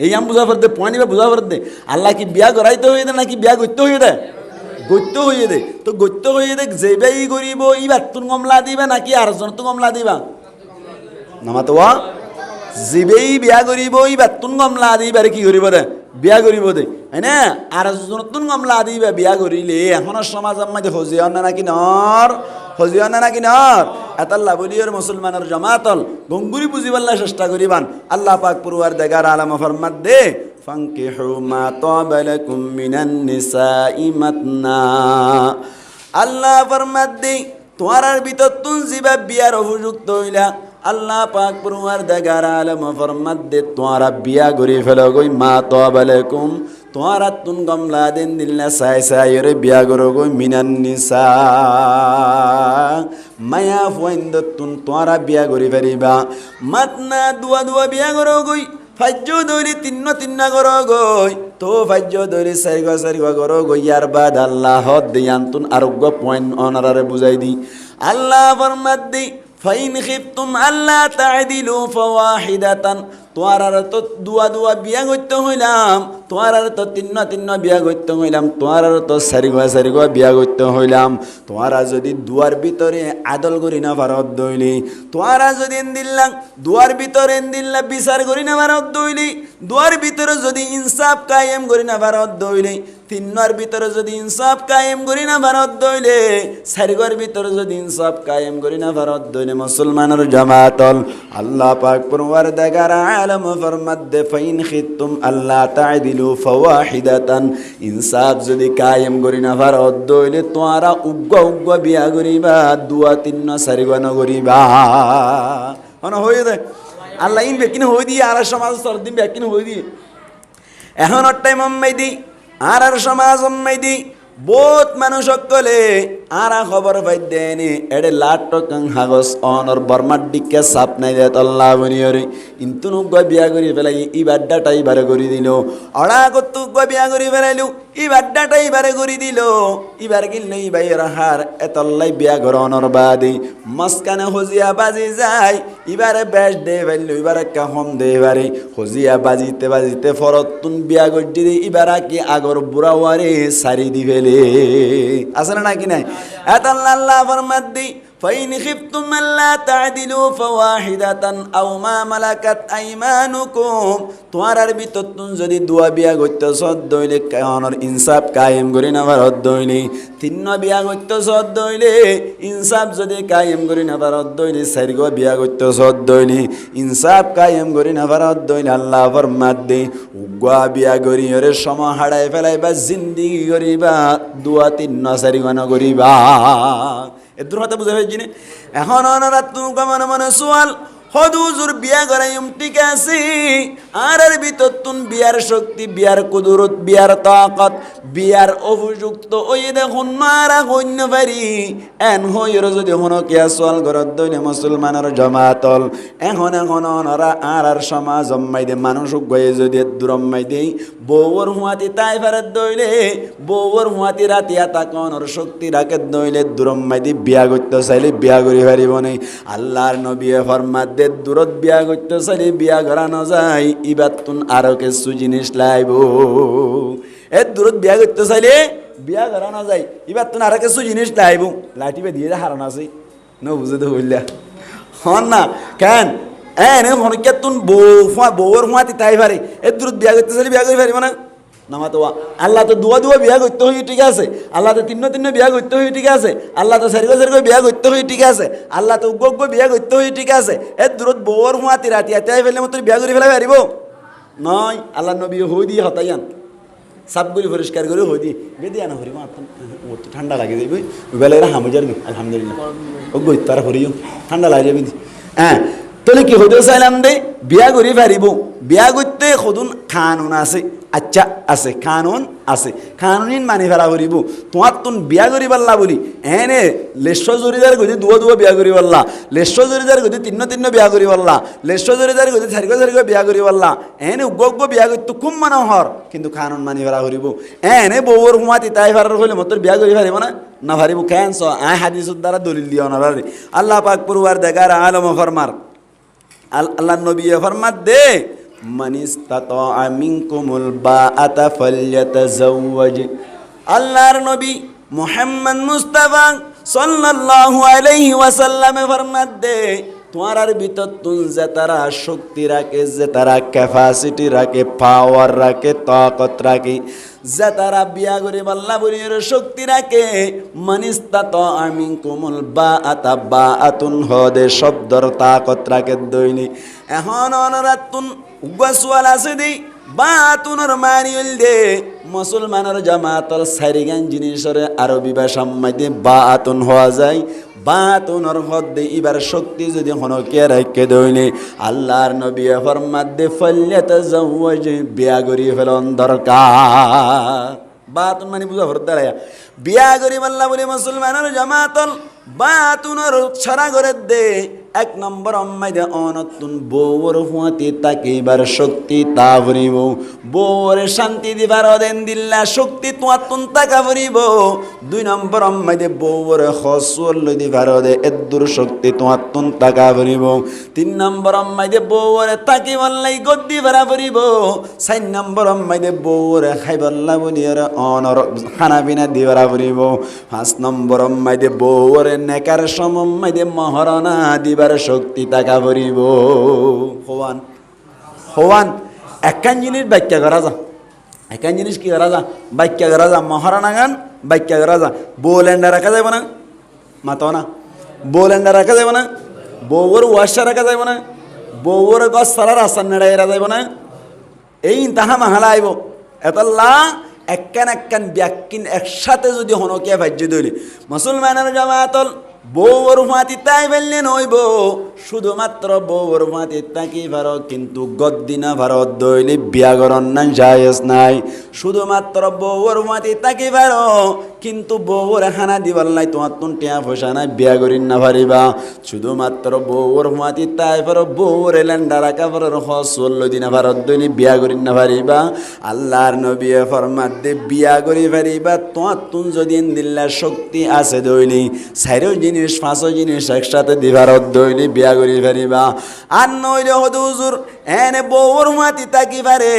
এই আম বুঝা পারতে পয়েন্ট বা বুঝা পারতে আল্লাহ কি বিয়া গড়াইতে হইয়ে দে নাকি বিয়া গইতে হইয়ে দে গইতে হইয়ে দে তো গইতে হইয়ে দে যে বাই করিব ই বাতুন কমলা দিবা নাকি আর জন তো কমলা দিবা নামাতো জিবেই বিয়া করিব ই বাতুন কমলা দিবারে কি করিব দে বিয়া করিব দে হ্যাঁ আর নতুন কমলা দিবা বিয়া করিলে এখন সমাজ আমাদের হজিয়ন নাকি নর হজিয়ন নাকি নর এতাল্লাহ বলিয়র মুসলমানের জামাতল গঙ্গুরি বুঝিবাল্লা চেষ্টা করিবান আল্লাহ পাক পরওয়ারদিগার আলম ফরমাত দে ফানকিহু মা তাবা লাকুম মিনান নিসাই মাতনা আল্লাহ ফরমাত দে তোমার ভিতর তুন জিবা বিয়ার উপযুক্ত হইলা আল্লাহ পাক পরওয়ারদিগার আলম ফরমাত দে তোমারা বিয়া করি ফেলো গই মা তাবা লাকুম তোমারা তুন গমলা দিন দিল্লা সাই রে বিয়া করো গই মিনান নিসা মায়া ফুয়াইন্দ তুন তোমারা বিয়া করি পারিবা মাতনা দুয়া বিয়া করো গই ফাজ্য দৌরি তিন্ন করো গই তো ফাজ্য দৌরি সারিগা করো গই ইয়ার বাদ আল্লাহ দিয়ান তুন আরোগ্য পয়েন্ট অনারারে বুঝাই দি আল্লাহ ফরমাত দি ফাইন খিফতুম আল্লাহ তা'দিলু ফাওয়াহিদাতান তোমার তো দুয়া বিয়া করতে হইলাম তোমার তো তিন্ন বিয়া করতে হইলাম তোমার তো সারিগা বিয়া করতে হইলাম তোমারা যদি দুয়ার ভিতরে আদল করি না ভারত দইলি তোমারা যদি দিল্লাম দুয়ার ভিতরে দিল্লা বিচার করি না ভারত দইলি দুয়ার ভিতরে যদি ইনসাফ কায়েম করি না ভারত দইলি তিন্নর ভিতরে যদি ইনসাফ কায়েম করি না ভারত দইলে সারিগর ভিতরে যদি ইনসাফ কায়েম করি না ভারত দইলে মুসলমানের জামাতল আল্লাহ পাক পরওয়ারদিগার আলম ফরমাত দে ফাইন খিতুম আল্লাহ তা'দিলু ফাওয়াহিদাতান ইনসাফ যদি কায়েম করি না ভারত দইলে তোমরা উগ্গ বিয়া করিবা দুয়া তিন্ন সারিগা ন করিবা হন হই দে আল্লাহ ইন বেকিন হই দি আর সমাজ সর দিন বেকিন হই দি এখন টাইম মাই দি আর সমাজ মাই দি বহুত মানুষ সকলে আরা খবর পাই দেনি এডে লাটকং হাগস অনর বর্মার দিকে সাপ নাই দে আল্লাহ বনিয়রে ইন্তুনু গয় বিয়া করি ফেলাই ই বাড্ডাটাই বারে করি দিল অড়া কত গয় বিয়া করি ফেলাইলু ই বাড্ডাটাই বারে করি দিল ইবার কিল নেই ভাই রাহার এতল্লাই বিয়া ঘর অনর বাদি মস্কানে হজিয়া বাজি যায় ইবারে বেশ দে ফেললু ইবারে কাহম দে বারে হজিয়া বাজিতে ফরত তুন বিয়া গড্ডি দি ইবারা কি আগর বুড়াওয়ারে সারি দি ফেলে আসলে নাকি নাই আল্লাহ ফরমাত দি ফাইন খিফতুম আল্লা তা'দিলু ফাওয়াহিদাতান আও মা মালাকাত আইমানুকুম তোমার ভিতর তুন যদি দুয়া বিয়া করতে সদ দইলে কায়নর ইনসাফ কায়েম করি না ভারত দইলে তিন্ন বিয়া করতে সদ দইলে ইনসাফ যদি কায়েম করি না ভারত দইলে চারিগো বিয়া করতে সদ দইলে ইনসাফ কায়েম করি না ভারত দইলে আল্লাহ ফরমাত দে উগ্গা বিয়া করি ওরে সময় হারাই ফেলাইবা জিন্দিগি করিবা দুয়া তিন্ন চারিগো ন করিবা এদুর হাতে বুঝা হয়েছি না এখন অনারাত তুমি মনে সোয়াল হদুজুর বিয়া করাইম ঠিক আছে আর ভিতর তুন বিয়ার শক্তি বিয়ার কুদরত বিয়ার তাকত বিয়ার উপযুক্ত ওই দেখুন মারা কন্য পারি এন হইর যদি হনো কিয়া সোয়াল ঘরত দইলে মুসলমানের জমাতল এখন অনারা আর সমাজ জম্মাই দে মানুষ গয়ে যদি দূরম্মাই দেই বউর হুয়াতি তাই ফেরত দইলে বউর হুয়াতি রাতিয়া তাকনর শক্তি রাখে দইলে দূরম্মাই দি বিয়া করতে চাইলে বিয়া করি পারিব নাই আল্লাহর নবী ফরমাত দে দূরত বিয়া করতে চাইলে বিয়া করা না যায় ইবাত তুন আরো কিছু জিনিস লাইব এ দূরত বিয়া করতে চাইলে বিয়া করা না যায় এবার তো আর কিছু জিনিস লাইব লাইটিবে দিয়ে হারান আছে ন বুঝে তো হইলা হন না কেন এনে হনকে তুন বউর হুঁয়াতি তাই পারে এ দূর বিয়া করতে চাইলে বিয়া করে পারিব না নামা তো আল্লাহ তো দুয়া বিয়া করতে হই ঠিক আছে আল্লাহ তো তিন্ন বিয়া করতে হই ঠিক আছে আল্লাহ তো সারিগো বিয়া করতে হই ঠিক আছে আল্লাহ তো উগ্র বিয়া করতে হই ঠিক আছে এ দূরত বউর হুঁয়াতি রাতি তাই ফেললে মতো বিয়া করে ফেলা পারিব নয় আল্লাহ নবী হই দিয়ে হতাইয়ান সাপগুলি পরিষ্কার করে হই দিয়ে বেদি আনা হরিব ও তো ঠান্ডা লাগে যাইব বেলা এরা হামুজার আলহামদুলিল্লাহ ও গই তারা হরিও ঠান্ডা লাগে যাবি হ্যাঁ তাহলে কি হতে চাইলাম দে বিয়া করি পারিব বিয়া করতে সদুন কানুন আছে আচ্ছা আছে কানুন আছে কানুন মানি ফেলা করিব তোমার তুন বিয়া করি পারলা বলি এনে লেশ্ব জরিদার গতি দুয়া বিয়া করি পারলা লেশ্ব জরিদার গতি তিন্ন বিয়া করি পারলা লেশ্ব জরিদার গতি চারিগো বিয়া করি পারলা এনে উগ্র বিয়া করতে খুব মনোহর কিন্তু কানুন মানি ফেলা করিব এনে বউর হুমাতি তাই ফারার হইলে মতর বিয়া করি পারিব না না পারিব কেন আয় হাদিসের দ্বারা দলিল দিও না আল্লাহ পাক পূর্বার দেখার আলম ফরমার আল্লাহ নবী ফরমাত দে মান ইসতাতা মিনকুমুল বাআতা ফালইয়াতাযাওয়াজ আল্লাহর নবী মুহাম্মদ মুস্তাফা সাল্লাল্লাহু আলাইহি ওয়াসাল্লাম ফরমাত দে তোমার ভিতর তুন যে তারা শক্তি রাখে যে তারা ক্যাপাসিটি রাখে পাওয়ার রাখে তাকত রাখে যে তারা বিয়া করে বাল্লা বলির শক্তি রাখে মানিস্তাত আমিন কোমল বা আতুন হদে শব্দর তাকত রাখে দৈনিক এখন অনরাতুন উগাসওয়াল আছে দেই বা আতুনের মানিল দে মুসলমানের জামাতর সারিগান জিনিসের আরবি ভাষার মধ্যে বা আতুন হওয়া যায় বাতুনর হদ্দে ইবার শক্তি যদি হনকে রাখে দইনি আল্লাহর নবী ফরমাত দে ফালইয়াতাযাওয়াজ বিয়া করি ফেলন দরকার বাতুন মানে বুঝা ভরদারা বিয়া করি আল্লাহ বলে মুসলমানের জামাতল বাতুনর ছড়া করে দে এক নম্বর অম্মাইদে অনতুন বউর হুঁয়াতি তাকিবার শক্তি তা ভরিব বউর শান্তি দিবার দেন দিল্লা শক্তি তোমাতুন তাকা ভরিব দুই নম্বর অম্মাইদে বউর হসল দিবার দে এদুর শক্তি তোমাতুন তাকা ভরিব তিন নম্বর অম্মাইদে বউর তাকি বললাই গদ্দি ভরা ভরিব চার নম্বর অম্মাইদে বউর খাইবল্লা বলিয়ার অনর খানা পিনা দিবারা ভরিব পাঁচ নম্বর অম্মাইদে বউর নেকার সমম্মাইদে মহরণা দিবার শক্তি টাকা ভরিব হওয়ান হওয়ান একখান জিনিস ব্যাখ্যা করা যা একখান জিনিস কি করা যা ব্যাখ্যা করা যা মহারানা গান ব্যাখ্যা করা যা বোলেন্ডা রাখা যাবে না মাতো না বোলেন্ডা রাখা যাবে না বউর ওয়াশা রাখা যাবে না বউর গছ সারা রাস্তা নেড়া এরা যাবে না এই তাহা মাহালা আইব এতল্লা একখান ব্যাখ্যিন একসাথে যদি হনকিয়া ভাজ্য দইলে মুসলমানের জামাতল বউর মাতি তাই ফেললে নইব শুধুমাত্র বউর মাতি তাকি ভারত কিন্তু গদ্দিনা ভারত দইলে বিয়াগরণ না জায়েজ নাই শুধুমাত্র বউর মাতি তাকি ভারো কিন্তু বউর হানা দিবার নাই তোমার তুন টিয়া পয়সা নাই বিয়া করি না পারিবা শুধুমাত্র বউর মাতি তাই ভারো বউর ল্যান্ডা রাখা ভারত হসল দিনা ভারত দইলে বিয়া করি না পারিবা আল্লাহর নবী ফরমাত দে বিয়া করি পারিবা তোমার তুন যদি দিল্লা শক্তি আছে দইলি সাইরো জিনিস পাঁচো জিনিস একসাথে দিবার দইলি বিয়া করি পারিবা আর নইলে হদ হুজুর এনে বউর মাতি তাকি পারে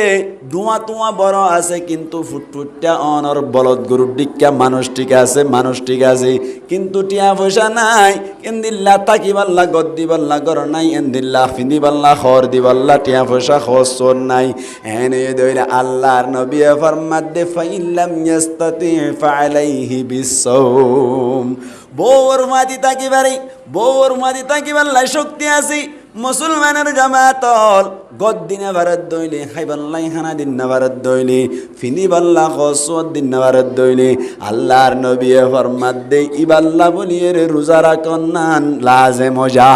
ধোঁয়া তোমা বড় আছে কিন্তু ফুটফুটটা অনর বলদ গরুর ডিক্কা মানুষ ঠিক আছে মানুষ ঠিক আছে কিন্তু টিয়া পয়সা নাই এন্দিল্লা তাকি বাল্লা গদ দিবাল্লা গর নাই এন্দিল্লা ফিন্দি বাল্লা খর দিবাল্লা টিয়া পয়সা খসর নাই এনে দইলে আল্লাহর নবী ফরমাত দে ফাইল্লাম ইয়াস্তাতি ফালাইহি বিসসাওম বউর মাতি তাকি পারে বউর মাতি তাকি বাল্লা শক্তি আছে মুসলমানের জামাতল গদ দিনে ভারত দইলে খাইবাল্লাই খানা দিন না ভারত দইলে ফিনি বাল্লা খসত দিন না ভারত দইলে আল্লাহর নবী ফরমাত দে ইবাল্লা বলিয়ে রোজা রাখন নান লাজে মজা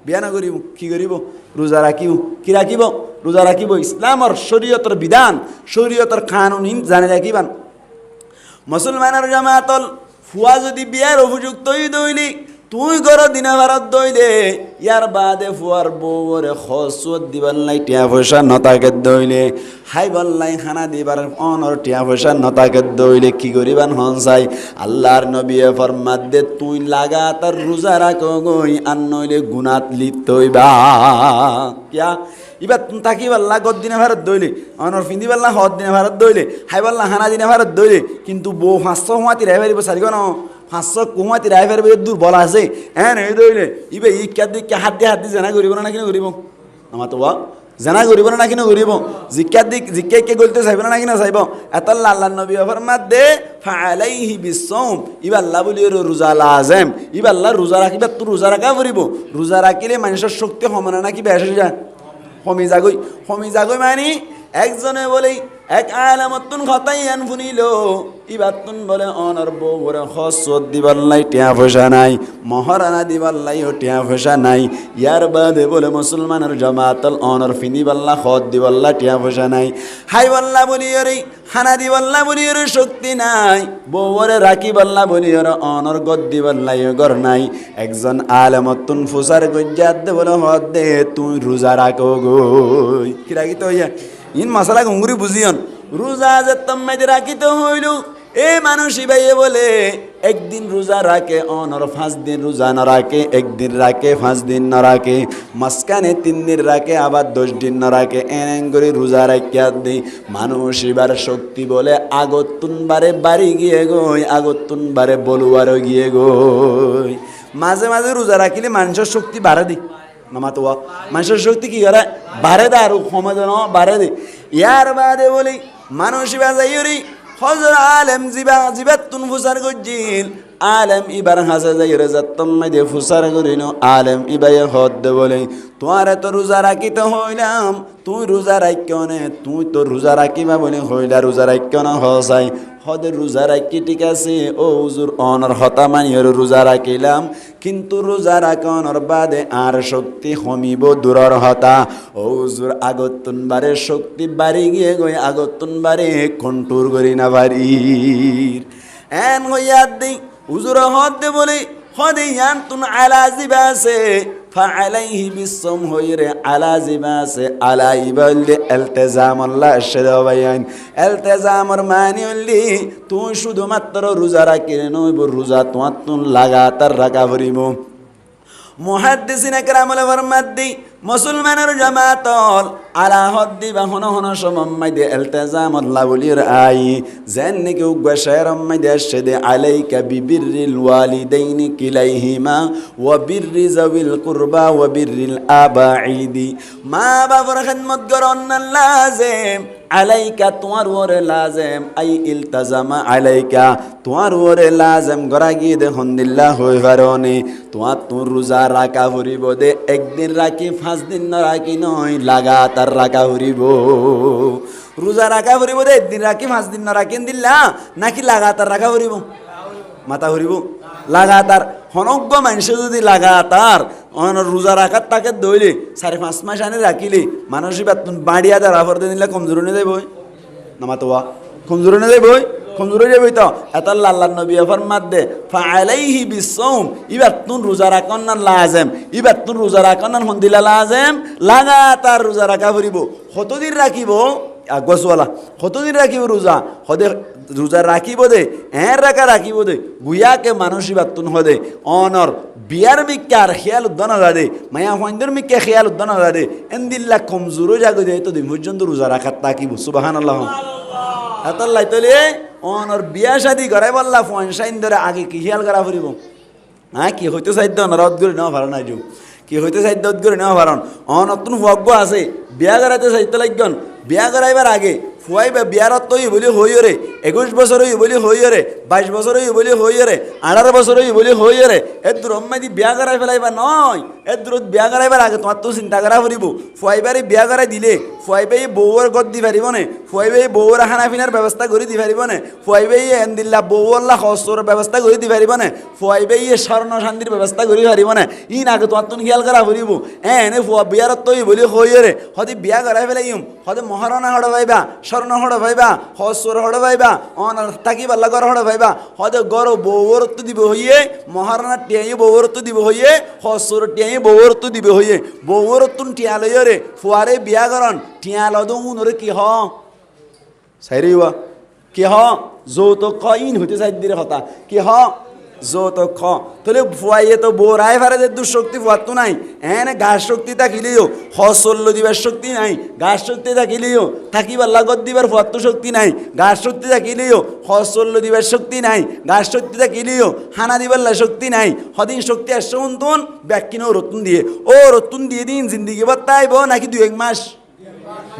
বিয়া না করিব কি করিব রোজা রাখিব কি রাখিব রোজা রাখিব ইসলামর শরীয়তর বিধান শরীয়তর কানুন জানে রাখিবান মুসলমানের জামাতল ফুয়া যদি বিয়ার অভিযুক্ত দইলি তুই গর দিনে ভারত দইলে ইয়ার বাদে ফুয়ার বউরে খসুত দিবার নাই টিয়া পয়সা নতাকে দইলে হাই বললাই খানা দিবার অনর টিয়া পয়সা নতাকে দইলে কি করিবান হনসাই আল্লাহর নবী ফরমাত দে তুই লাগাতার রোজা রাখো গই আর নইলে গুনাত লিপ্ত হইবা কিয়া এবার তাকি বাল্লা গদ দিনে ভারত দইলে অনর ফিন্দি বাল্লা হদ দিনে ভারত দইলে হাই বাল্লা হানা দিনে ভারত দইলে কিন্তু বউ 500 হুমাতি রেহে পারিব সারিগ ন 500 কুমাতি রেহে পারিব দুর্বল আছে হ্যাঁ এই দইলে ইবে ইকার দিকে হাত দিয়ে জানা করিব না কিনা করিব আমার তো জানা করিব না কিনা করিব জিক্কার দিক জিক্কে গলতে চাইব না কিনা চাইব এতাল্লা আল্লাহ নবী ফরমাত দে ফালাইহি বিসসাম ইবাল্লা বলি রোজা লাজেম ইবাল্লা রোজা রাখিবা তুই রোজা রাখা করিব রোজা রাখিলে মানুষের শক্তি সমানে নাকি বেশি যায় হমি জাগই মানে একজনে বলেই এক আলামতুন খতাইয়ান ফুনিল ইবাতুন বলে অনর বউরে খসত দিবার লাই টিয়া পয়সা নাই মহারানা দিবার লাই ও টিয়া পয়সা নাই ইয়ার বাদে বলে মুসলমানের জামাতল অনর ফিনি বাল্লা খত দিবাল্লা টিয়া পয়সা নাই হাই বাল্লা বলি রে হানা দিবাল্লা বলি রে শক্তি নাই বউরে রাখি বাল্লা বলি রে অনর গদ দিবার লাই গর নাই একজন আলামতুন ফুসার গজ্জাত দে বলে হদ দে তুই রোজা রাখো গই কি রাখিতে হইয়া ইন মশলা ঘুঙ্গুরি বুঝিয়ন রোজা যে তম্মাইতে রাখিতে হইল এ মানুষই ভাইয়ে বলে একদিন রোজা রাখে অনর 5 দিন রোজা না রাখে একদিন রাখে 5 দিন না রাখে মাঝখানে 3 দিন রাখে আবার 10 দিন না রাখে এন করে রোজা রাখিয়া দেই মানুষ এবার শক্তি বলে আগতুন বারে বাড়ি গিয়ে গই আগতুন বারে বলুয়ারও গিয়ে গই মাঝে মাঝে রোজা রাখিলে মানুষের শক্তি বাড়ে দিই নামাতোয়া মানুষের শক্তি কি করে বাড়ে দেয় আর ক্ষমা যেন বাড়ে দে ইয়ার বাদে বলি মানুষ বাজাইরি হজর আলেম জিবাতুন ফুসার গজ্জিল আলেম ইবার হাসে যাই রেজাত্তম মাইদে ফুসার করিল আলেম ইবাইয়ে হদ দে বলে তোয়ারে তো রোজা রাখিতে হইলাম তুই রোজা রাখিও নে তুই তো রোজা রাখিবা বলে হইলা রোজা রাখিও না হসাই হদের রোজা রাখি ঠিক আছে ও হুজুর অনর হতা মানিয়র রোজা রাখিলাম কিন্তু রোজা রাখনর বাদে আর শক্তি কমিব দূরর হতা ও হুজুর আগতুন বারে শক্তি বাড়ি গিয়ে গই আগতুন বারে কন্ট্রোল করি না বাড়ির এন হইয়া দেই হুজুর হদ দে বলে হদে ইয়ান্তুন আলা জিবাসে ফালাইহি বিসম হইরে আলা জিবাসে আলা ইবালদে ইলতিজাম আল্লাহ শরবায়ান ইলতিজামর মানে হলি তুই শুধুমাত্র রোজা রাখিলে নইব রোজা তুন লাগাতার রাখা ভরিব মুহাদ্দিসিন একরামুল ফরমাদ্দি মুসলমানের জামাতল আলা হদ্দি বা হন হন সমম্মাইদে ইলতিজাম আল্লাহ বলির আই যেন নাকি উগ্র শেরম মাইদে শদে আলাইকা বিবিররিল ওয়ালিদাইনি কিলাইহিমা ওয়া বিররি যাবিল কুরবা ওয়া বিররিল আবাঈদি মা বাবার খিদমত করন লাজিম আলাইকা তোমার ওরে লাজেম আই ইলতাজামা আলাইকা তোমার ওরে লাজেম গরা গিয়ে দেখুন দিল্লা হই পারনে তোমার তোর রোজা রাখা ভরিব দে একদিন রাখি 5 দিন না রাখি নয় লাগাতার রাখা ভরিব রোজা রাখা ভরিব দে একদিন রাখি 5 দিন না রাখি দিল্লা নাকি লাগাতার রাখা ভরিব মাথা ভরিব লাগাতার হনজ্ঞ মানুষ যদি লাগাতার রোজা রাখার তাকে দইলে 4-5 মাস আনে রাখিলে মানুষই বাড়িয়া দ্বারা ফর দিলে কমজোর নিয়ে যাবই নামাতোয়া কমজোর নিয়ে যাবই কমজোর হয়ে যাবই তো এত আল্লাহ নবী ফরমাত দে ফালাইহি বিসসাম ইবার তুন রোজা রাখন না লাজেম ইবার তুন রোজা রাখন না হন্দিলা লাজেম লাগাতার রোজা রাখা ভরিব কতদিন রাখিব আগসওয়ালা কতদিন রাখিব রোজা হদে রোজা রাখিব দে রাখা রাখিব দে গুয়াকে মানুষই বাতুন হদে অনর বিয়ার মিক্কে আর খেয়াল উদ্দান দে মায়া হইন্দর মিক্কে খেয়াল উদ্দান দে এন্দিল্লা কমজোরও জাগো দে তো দিন পর্যন্ত রোজা রাখার তাকিব সুবহানাল্লাহ এতাল্লাই তলে অনর বিয়া শাদি করাই বললা ফনসাইন ধরে আগে কি খেয়াল করা ফুরিব হ্যাঁ কি হইতে সাধ্য না রদ করে নেওয়া ভালো না যাও কি হইতে সাধ্য করে নেওয়া ভারণ নতুন ভগ্য আছে বিয়া করাইতে সাহিত্য লাগন বিয়া করাইবার আগে ফুয়াইবা বিয়ারত তৈ বলি হইরে 21 বছর হই বলি হইরে 22 বছর হই বলি হইরে 18 বছর হই বলি হইরে এ দূরম্মাদি বিয়া করাই ফেলাইবা নয় এ দূরত বিয়া করাইবার আগে তোমার তো চিন্তা করা ফুরিব ফুয়াইবারে বিয়া করাই দিলে ফুয়াই ভাই বউর গদ দি পারিব নে ফুয়াই ভাই বউর খানা পিনার ব্যবস্থা করে দি পারিব নে ফুয়াই ভাই এন্দিল্লা বউল্লা খসর ব্যবস্থা করে দি পারিব নে ফুয়াই ভাই স্বর্ণ শান্তির ব্যবস্থা করে পারিব নে ই নাগে তোমার তুন খেয়াল করা ফুরিব এনে ফুয়া বিয়ারত তৈ বলি হইরে হদি বিয়া করাই ফেলাইম হদে মহারণা হড় পাইবা স্বর্ণ হড় পাইবা খসর হড় পাইবা অনার থাকি পাল্লা গড় হড় পাইবা হদে গড় বউরত্ব দিব হইয়ে মহারণা টিয়াই বউরত্ব দিব হইয়ে খসর টিয়াই বউরত্ব দিব হইয়ে বউরত্তুন টিয়া লইরে ফুয়ারে বিয়া করন টিয়া লদরে কি হ সাইরিবা কি হ যৌতুক খ ইন হইতে চাই দিরে কথা কি হ যৌতুক খ তাহলে ফুয়াইয়ে তো বোরাই ফারে যে দুঃশক্তি ফুয়ার তো নাই এনে গাছ শক্তি থাকিলেও হসল্য দিবার শক্তি নাই গাছ শক্তি থাকিলেও থাকিবার লাগত দিবার ফুয়ার তো শক্তি নাই গাছ শক্তি থাকিলেও হসল্য দিবার শক্তি নাই গাছ শক্তি থাকিলেও হানা দিবার শক্তি নাই হদিন শক্তি আসছে উন্তন ব্যাকিনও রতুন দিয়ে ও রতুন দিয়ে দিন জিন্দিগি বাত্তাইব নাকি 2-1 মাস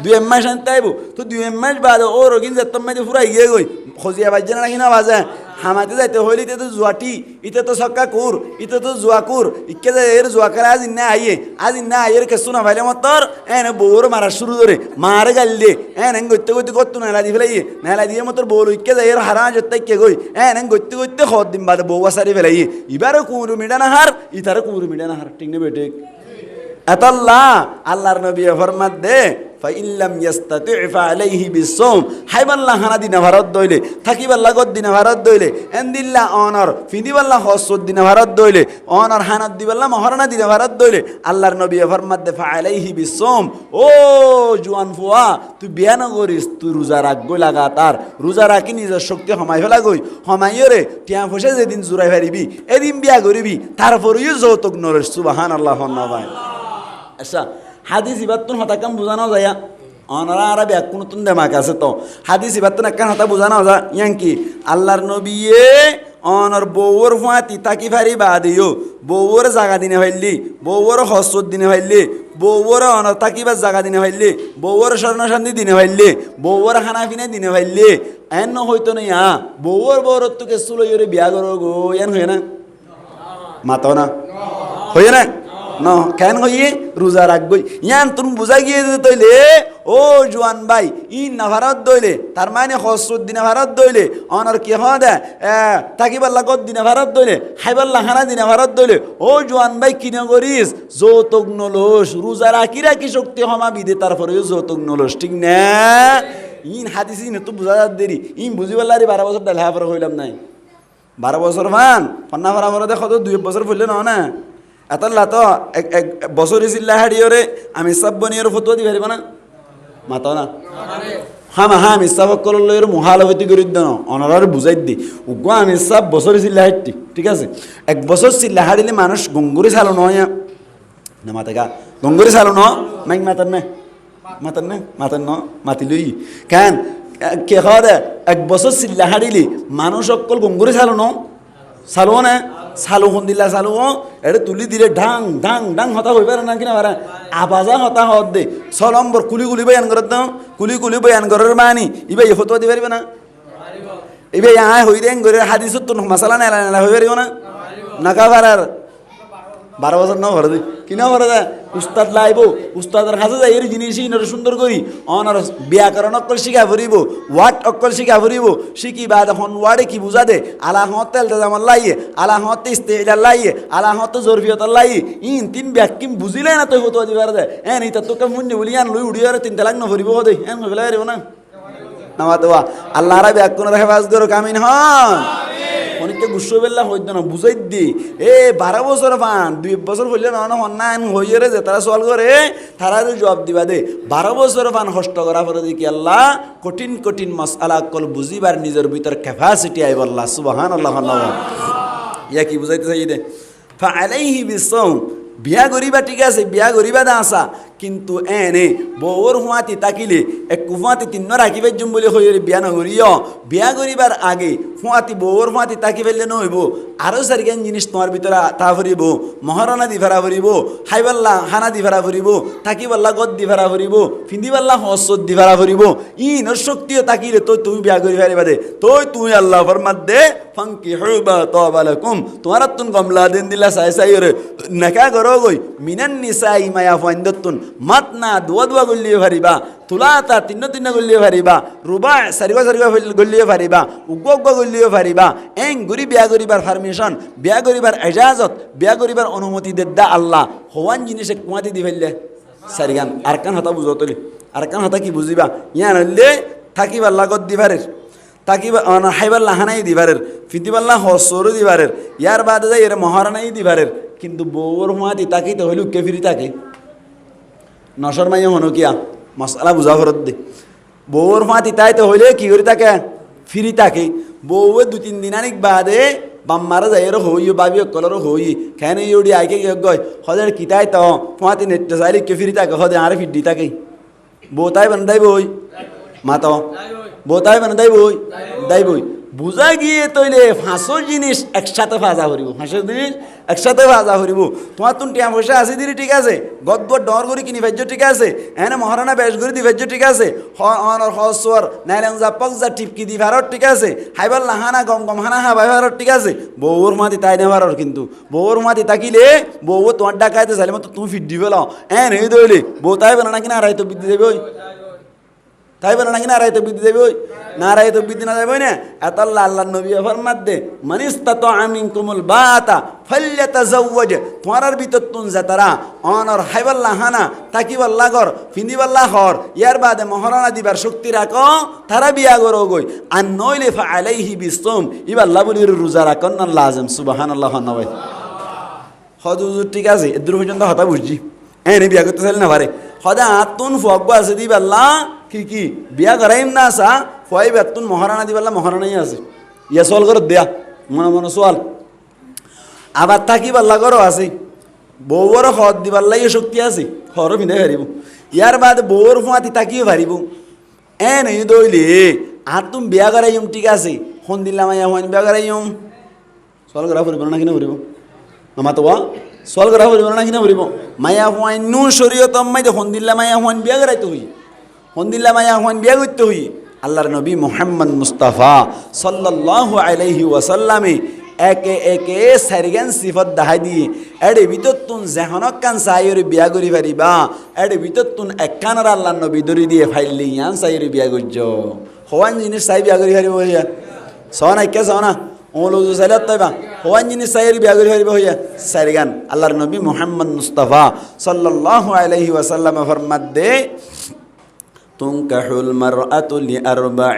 2 মাস আনতে আইব তো 2 মাস বাদে ও রোগিন যেতাম মাঝে ফুরাই গিয়ে গই খজিয়া বাজছে নাকি না বাজে হামাতে যাইতে হইলে ইতে তো জুয়াটি ইতে তো ছক্কা কুর ইতে তো জুয়া কুর ইকে যে এর জুয়া করে আজ ইন্না আইয়ের কেসু না ভাইলে মতর এনে বউর মারা শুরু করে মারে গাল দিয়ে এনে গইতে গইতে কত নেলা দি ফেলাই নেলা দিয়ে মতর বউর ইকে যে এর হারা যেতে কে গই এনে গইতে গইতে খদ দিন বাদে বউ আসারি ফেলাই এবারে কুরু মিডা না হার ইতারে কুরু মিডা না হার ঠিক না বেটে এতাল্লাহ আল্লাহর নবী ফরমাত দে ফাইল্লাম ইয়াস্তাতি ফালাইহি বিসসাওম হাইবাল্লাহ হানা দিনা ভারত দইলে থাকিবাল্লাহ গদ দিনা ভারত দইলে এন্দিল্লাহ অনর ফিদিবাল্লাহ হসদ দিনা ভারত দইলে অনর হানাত দিবাল্লাহ মহারণা দিনা ভারত দইলে আল্লাহর নবী ফরমাত দে ফালাইহি বিসসাওম ও জুয়ান ফুয়া তুই বিয়া না করিস তুই রোজা রাখবই লাগাতার রোজা রাখি নিজের শক্তি হমাই ফেলা গই হমাইরে টিয়া ফসে যেদিন জুরাই পারিবি এদিন বিয়া করিবি তারপরেও যৌতুক নরিস সুবহানাল্লাহ নবাই আচ্ছা হাদিস ইবাতুন হতাকাম বুঝানো যায় অনরা আর ব্যাকুন তুন দেমাক আছে তো হাদিস ইবাতুন একখান হতা বুঝানো যায় ইয়াঙ্কি আল্লাহর নবীয়ে অনর বউর ফাঁতি তাকি ফারি বাদিও বউর জাগা দিনে হইলি বউর হসত দিনে হইলি বউর অনর তাকিবার জাগা দিনে হইলি বউর স্বর্ণ শান্তি দিনে হইলি বউর খানা পিনে দিনে হইলি এন হইতো না ইয়া বউর বউর তোকে সুলো ইরে বিয়া করো গো এন হয়ে না মাতো না হয়ে না ন কেন হইয়ে রোজা রাখবই ইয়ান তুমি বুঝা গিয়ে তৈলে ও জোয়ান ভাই ই না ভারত দইলে তার মানে হসরুদ দিনে ভারত দইলে অনার কি হ দে তাকিবাল্লা গদ দিনে ভারত দইলে হাইবাল্লা হানা দিনে ভারত দইলে ও জোয়ান ভাই কিনে করিস যৌতুক নলস রোজা রাখি রাখি শক্তি হমা বিদে তারপরেও যৌতুক নলস ঠিক না ইন হাদিস ইন তো বুঝা দেরি ইন বুঝিবাল্লারি 12 বছর ডাল হাফর হইলাম নাই 12 বছর মান পন্না ভরা ভরা দেখো তো 2 বছর ফুললে না এতাল্লা তো এক বছর চিল্লা হাড়িওরে আমি সব বনিয়র ফতুয়া দি পারিব না মাতো না হ্যাঁ আমি সব করলে মহালভতি করে দিন অনার বুঝাই দি উগো আমি সব বছর চিল্লা হাঁটতি ঠিক আছে 1 বছর চিল্লা হাড়িলে মানুষ গঙ্গুরি চালো নয় না মাতে গা গঙ্গুরি চালো ন মাইক মাতান ন মাতিলই কেন কে দে 1 বছর চিল্লা হাড়িলি মানুষ অকল গঙ্গুরি চালো ন চালো না চালু দিলা চালু এটা তুলি দিলে ঢাং ঢাং ঢাং হতা হয়ে পারে না কিনা পারে আবাজা হতা হত দে নম্বর কুলি বয়ান করার দাও কুলি বয়ান করার মানি ইবাই ফটো দি পারিবে না ইবাই আয় হই দেন করে হাদিস তো মশালা নেলা হয়ে পারিব না নাকা পারার 12 বছর না ভরে দে কিনা ভরে দে উস্তাদ লাইব উস্তাদের কাছে যাই এর জিনিস সুন্দর করি অনার ব্যাকরণ অক্কল শিখা ফুরিব ওয়ার্ড অক্কল শিখা ফুরিব শিখি বা এখন ওয়ার্ডে কি বুঝা দে আলা হতে আমার লাইয়ে আলা হতে ইস্তেজার লাইয়ে আলা হতে জরফিয়তার লাইয়ে ইন 3 ব্যাকিম বুঝিলে না তুই হতো দিবার দে এন ইতা তোকে মুন্নি বলি আন লই উড়িয়ারে 3 তালাক না ফুরিব দে এন হইলা রে না নামাতোয়া আল্লাহর ব্যাকরণ হেফাজত করো কামিন হন অনেককে গুসো বেলা হইত না বুঝাই দি 12 বছর পান 2 বছর হইলে না হন্নান হইরে যে তারা সওয়াল করে তারা জবাব দিবা দে 12 বছর পান কষ্ট করা পরে দেখি আল্লাহ কঠিন কঠিন মাসআলা কল বুঝিবার নিজের ভিতর ক্যাপাসিটি আইব আল্লাহ সুবহানাল্লাহ ইয়া কি বুঝাইতে চাই দে ফাআলাইহি বিসসাওম বিয়া গরিবা ঠিক আছে বিয়া গরিবা দা আসা কিন্তু এনে বউর হুয়াতি তাকিলে এক হুয়াতি 3 রাখিবে জুম বলে হইরে বিয়া না করিও বিয়া গরিবার আগে হুয়াতি বউর হুয়াতি তাকি ফেললে নইব আরো সারিগান জিনিস তোমার ভিতরে তা ভরিব মহারণা দি ভরা ভরিব হাইবাল্লা হানা দি ভরা ভরিব তাকিবাল্লা গদ দি ভরা ভরিব ফিন্দিবাল্লা হসদ দি ভরা ভরিব ইনর শক্তিও তাকিলে তো তুমি বিয়া করি পারিবা দে তুই আল্লাহ ফরমাত দে ফাঙ্কিহু বা তাবালাকুম তোমার তুন গমলা দেন দিলা সাই সাই রে নাকা করো গই মিনান নিসাই মায়া ফাইন্দতুন মাতনা দুয়া গলিয়ে পারিবা তুলাতা তিন্ন গলিয়ে পারিবা রুবা চারিবা গলিয়ে পারিবা উগ্গ গলিয়ে পারিবা এং গুরি বিয়া করিবার পারমিশন বিয়া করিবার এজাজত বিয়া করিবার অনুমতি দেদা আল্লাহ হওয়ান জিনিসে কুয়াতি দি ফেললে সারিগান আরকান হতা বুঝো তলি আরকান হতা কি বুঝিবা ইয়ান হইলে থাকিবার লাগত দিবারের তাকিবা হাইবার লাহানাই দিবারের ফিতিবাল্লা হসরও দিবারের ইয়ার বাদে যাই এর মহারানাই দিবারের কিন্তু বউর হুয়াতি তাকি তো হইলে উকে ফিরি থাকে নসর মাইয়া হনকিয়া মশলা বুঝা ফরত দে বউর হুয়াতি তাই তো হইলে কি করি থাকে ফিরি থাকে বউয়ে 2-3 দিন আনিক বাদে বাম্মারা যাই এর হইও বাবি কলর হই কেন ইউডি আইকে গয় হদের কিতাই তো হুয়াতি নেট চাইলে কে ফিরি থাকে হদে আরে ফিডি থাকে বউ তাই বান্দাই বই মাতো বোতাই মানে দাই বই বুঝা গিয়ে তৈলে ফাঁসো জিনিস একসাথে ভাজা করিব ফাঁসের জিনিস একসাথে ভাজা করিব তোমার তুন টিয়া পয়সা আসি দিলি ঠিক আছে গদ ডর করি কিনি ভেজ্য ঠিক আছে এনে মহারানা বেশ করি দি ভেজ্য ঠিক আছে অনর হসর নাইলেন যা পক যা টিপকি দি ভারত ঠিক আছে হাইবার লাহানা গম হানা হাবাই ভারত ঠিক আছে বউর মাতি তাই নে ভারত কিন্তু বউর মাতি তাকিলে বউ তোমার ডাকাইতে চাইলে মতো তুমি ফিট দিবে এন এই দইলে বউ তাই বানা নাকি না রাই তো বিদ্যুৎ দেবে ওই তাই বলে নাকি নারায় তো বিদ্যুৎ দেবে ওই নারায় তো বিদ্যুৎ না যাবে না এত আল্লাহ নবী ফরমাতে মানিস্তাত আমিনকুমুল বাতা ফাল্যাতাজাওয়াজ তোমার ভিতর তুন জাতারা অনর হাইবাল্লাহ হানা তাকিবাল্লাহ গর ফিন্দিবাল্লাহ হর ইয়ার বাদে মহারানা দিবার শক্তি রাখো তারা বিয়া করো গই আর নইলে ফাআলাইহি বিসম ইবাল্লাহ বলি রোজা রাখন না লাজম সুবহানাল্লাহ নবী হজুর ঠিক আছে এদুর পর্যন্ত হতা বুঝছি এনে বিয়া করতে চাইলে না পারে হদা আতুন ফগবা আছে দিবাল্লাহ কি বিয়া করাইম না আসা ফয় বেতুন মহারানা দিবাল্লাহ মহারানাই আছে ইয়া সোয়াল করো দেয়া মনে সোয়াল আবার থাকিবাল্লাহ করো আছে বউর হদ দিবাল্লাহ শক্তি আছে হরও ভিনে হারিব ইয়ার বাদে বউর ফুয়াতি তাকিও হারিব এনে দইলে আর তুমি বিয়া করাইম ঠিক আছে ফোন দিলাম আইয়া হইন বিয়া করাইম সোয়াল করা ফুরিব না কিনা ফুরিব আমার তো সোয়াল করা ফুরিব না কিনা ফুরিব মায়া হুয়াইন নু শরীয়ত মাই ফোন দিলাম মায়া হুয়াইন বিয়া করাইতে হই হন্দিল্লা মায়া হুয়ান বিয়া করতে হই আল্লাহর নবী মুহাম্মদ মুস্তাফা সাল্লাল্লাহু আলাইহি ওয়াসাল্লামে একে একে সারিগান সিফত দাহাই দিয়ে এডে ভিতর তুন জেহনক কান সাইরে বিয়া করি পারিবা এডে ভিতর তুন একখানার আল্লাহর নবী দরি দিয়ে ফাইলি ইয়ান সাইরে বিয়া করছ হওয়ান জিনিস সাই বিয়া করি পারিব হইয়া সনা কে সনা ওলো সাইলাত তাইবা হওয়ান জিনিস সাইরে বিয়া করি পারিব হইয়া সারিগান আল্লাহর নবী মুহাম্মদ মুস্তাফা সাল্লাল্লাহু আলাইহি ওয়াসাল্লাম ফরমাত দে تنكح المرأة لأربع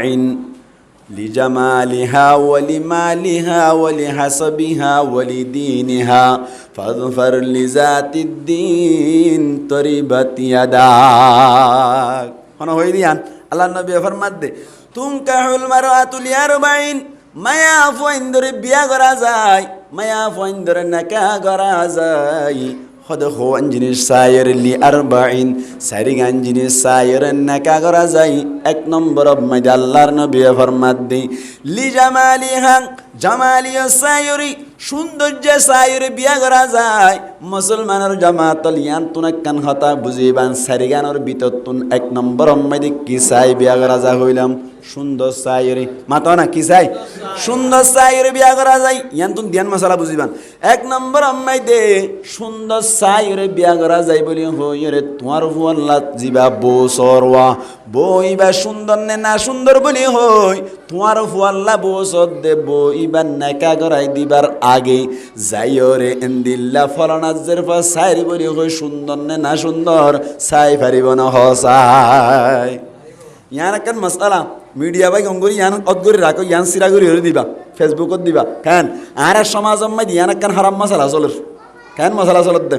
لجمالها ولمالها ولحسبها ولدينها فاظفر لذات الدين تربت يداك هنا هو يديان الله النبي فرمات دي تنكح المرأة لأربع মায়া ফোন ধরে বিয়া করা যায় মায়া ফোন ধরে নাকা করা যায় হদ হওয়ান জিনিস সায়ের লি আরবাইন সারিগান জিনিস সায়ের নাকা করা যায় এক নম্বর মাইদ আল্লাহর নবী ফরমাত দেই লি জামালিহা জামালিয়া সায়রি সৌন্দর্য সায়রে বিয়া করা যায় মুসলমানের জামাতল ইয়ান তুন কান হতা বুঝিবান সারিগানোর ভিতর তুন এক নম্বর মাইদ কি সাই বিয়া করা যা হইলাম সুন্দর সায়রে মাতা না কি চাই সুন্দর সায়রে বিয়া করা যায় ইয়ান তুন ধ্যান মশলা বুঝিবান এক নম্বর আম্মাই দে সুন্দর সায়রে বিয়া করা যায় বলি হইরে তোমার আল্লাহ জিবা বো সরওয়া বইবা সুন্দর নে না সুন্দর বলি হই তোমার আল্লাহ বো সদ দে বইবা নাকা করাই দিবার আগে যাইরে ইনদিল্লাহ ফলানাজের পা সাইরি বলি হই সুন্দর নে না সুন্দর সাই পারিব না হসাই ইয়ান একটা মশলা মিডিয়া বাই গঙ্গরি ইয়ান অদগরি রাখো ইয়ান সিরাগরি হরে দিবা ফেসবুকত দিবা কেন আর সমাজ মাই ইয়ান একটা হারাম মশলা চলর কেন মশলা চলত দে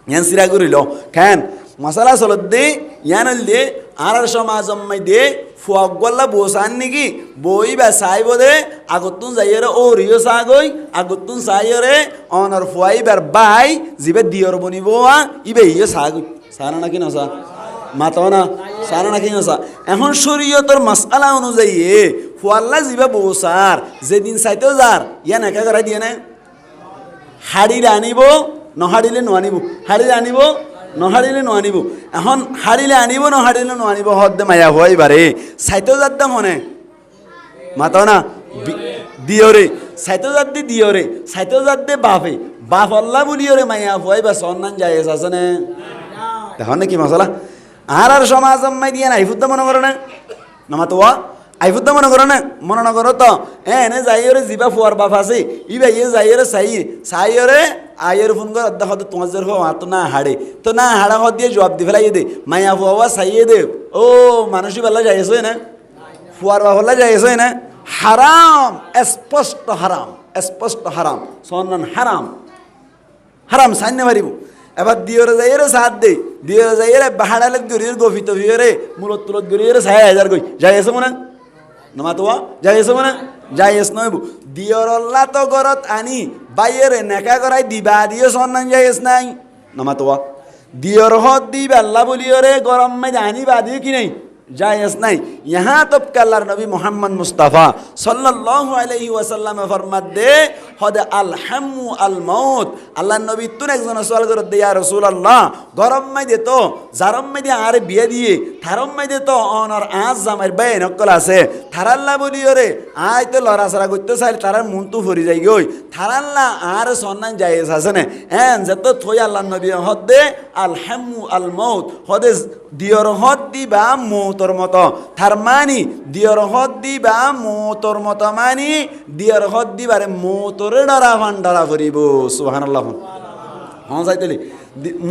ইয়ান সিরাগরি ল কেন মশলা চলত দে ইয়ান দে আর সমাজ মাই দে ফুয়াগল্লা বসান নাকি বই বা সাইব দে আগতুন যাইরে ও রিও সাগই আগতুন সাইরে অনর ফুয়াইবার বাই জিবে দিয়র বনিব ইবে ইয়ে সাগই সারা নাকি না সা মাতো না সারা নাকি না সা এখন শরীয়তের মাসআলা অনুযায়ী ফুয়াল্লা জিবা বসার যেদিন চাইতেও যার ইয়া নাকা করাই দিয়ে না হাড়িলে আনিব নহাড়িলে নোয়ানিব হাড়িলে আনিব নহাড়িলে নোয়ানিব এখন হাড়িলে আনিব নহাড়িলে নোয়ানিব হদ্দে মায়া হওয়াই বারে চাইতেও যার দাম মনে মাতো না দিয়রে চাইতেও যার দি দিয়রে চাইতেও যার দে বাপে বাপ আল্লাহ বলিওরে মায়া হওয়াই বা সন্নান যায় আছে নে দেখুন না কি মশলা আর সমাজ আম্মাই দিয়ে না আইফুদ্দা মনে করে না নামাতো আইফুদ্দা মনে করো না মনে না করো তো এনে যাইরে জিবা ফুয়ার বাপ আছে ইবা ইয়ে যাইরে সাইরে আয়ের ফোন করে আদা হদ তোমার জের হওয়া তো না হাড়ে তো না হাড়া হদ দিয়ে জবাব দি ফেলাই দে মায়া ফুয়া সাইয়ে দে ও মানুষই বেলা যাইছো না ফুয়ার বাপ হল্লা যাইছো না হারাম স্পষ্ট হারাম সন্নান হারাম হারাম সাইনে পারিব এবার দিয়রে যাইরে সাথ দে দিয়রে যাইরে বাহাড়ালে গরির গফিত ভিয়রে মূলত তুলত গরিরে ৬০০০ কই যাইছো মনে নমাতোয়া যাইছো মানে যাইস নয় দিয়রল্লা তো গরত আনি বাইরে নেকা করাই দিবা দিয়ে সন্নান যাইস নাই নমাতোয়া দিয়র হদ দিবা আল্লাহ বলিয়রে গরম মে আনি বা দিয়ে কি নাই जायज़ नहीं यहाँ तब के अल्लाह नबी मोहम्मद मुस्तफ़ा सल्लल्लाहु अलैहि वसल्लम फरमात दे हद अल हम्मु अल मौत अल्लाह नबी तुन एक जना सवाल कर दे या रसूल अल्लाह गरम में दे तो जारम में दे आरे बिया दिए थारम में दे तो ऑनर आज जामार बे नकल आसे थाराल्ला बोली अरे आज तो लड़ा सरा गुत्तो साल थारार मुंतु फरी जाएगी ओई थाराल्ला आरे सोन्ना जायज़ हसने एन जतो थोया अल्लाह नबी हद दे अल हम्मु अल मौत हद दियर हद दी बा মৌতর মতো তার মানি দিয়র হদ দিবা মৌতর মতো মানি দিয়র হদ দিবারে মৌতরে ডরা ভান্ডারা করিব সুবহানাল্লাহ হ্যাঁ যাইতেলি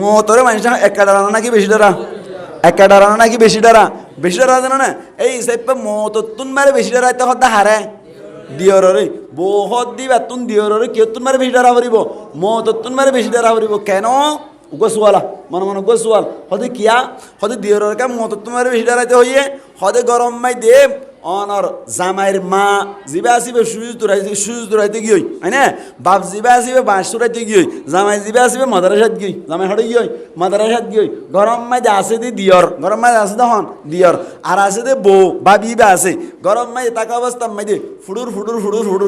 মৌতরে মানুষ একা ডরানো নাকি বেশি ডরা একা ডরানো নাকি বেশি ডরা জানো না এই সেপে মৌততুন মারে বেশি ডরাইতে হদা হারে দিয়ররে বো হদ দিবা তুন দিয়ররে কেউ তুন মারে বেশি ডরা করিব মৌততুন মারে বেশি ডরা করিব কেন গোসওয়ালা মনে মনে গোসওয়াল হতে কিয়া হতে দিয়রের কাম মত তোমার বেশি দাঁড়াইতে হইয়ে হতে গরম মাই দে অনর জামাইয়ের মা জিবা আসিবে সুজ দৌড়াইতে গিয়ে হয় না বাপ জিবা আসিবে বাঁশ চুরাইতে গিয়ে জামাই জিবা আসিবে মাদারাসাত গিয়ে জামাই হটে গিয়ে মাদারাসাত গিয়ে গরম মাই দে আছে দি দিয়র গরম মাই আছে তখন দিয়র আর আছে দে বউ বাবি বা আছে গরম মাই তাকা অবস্থা মাই দে ফুডুর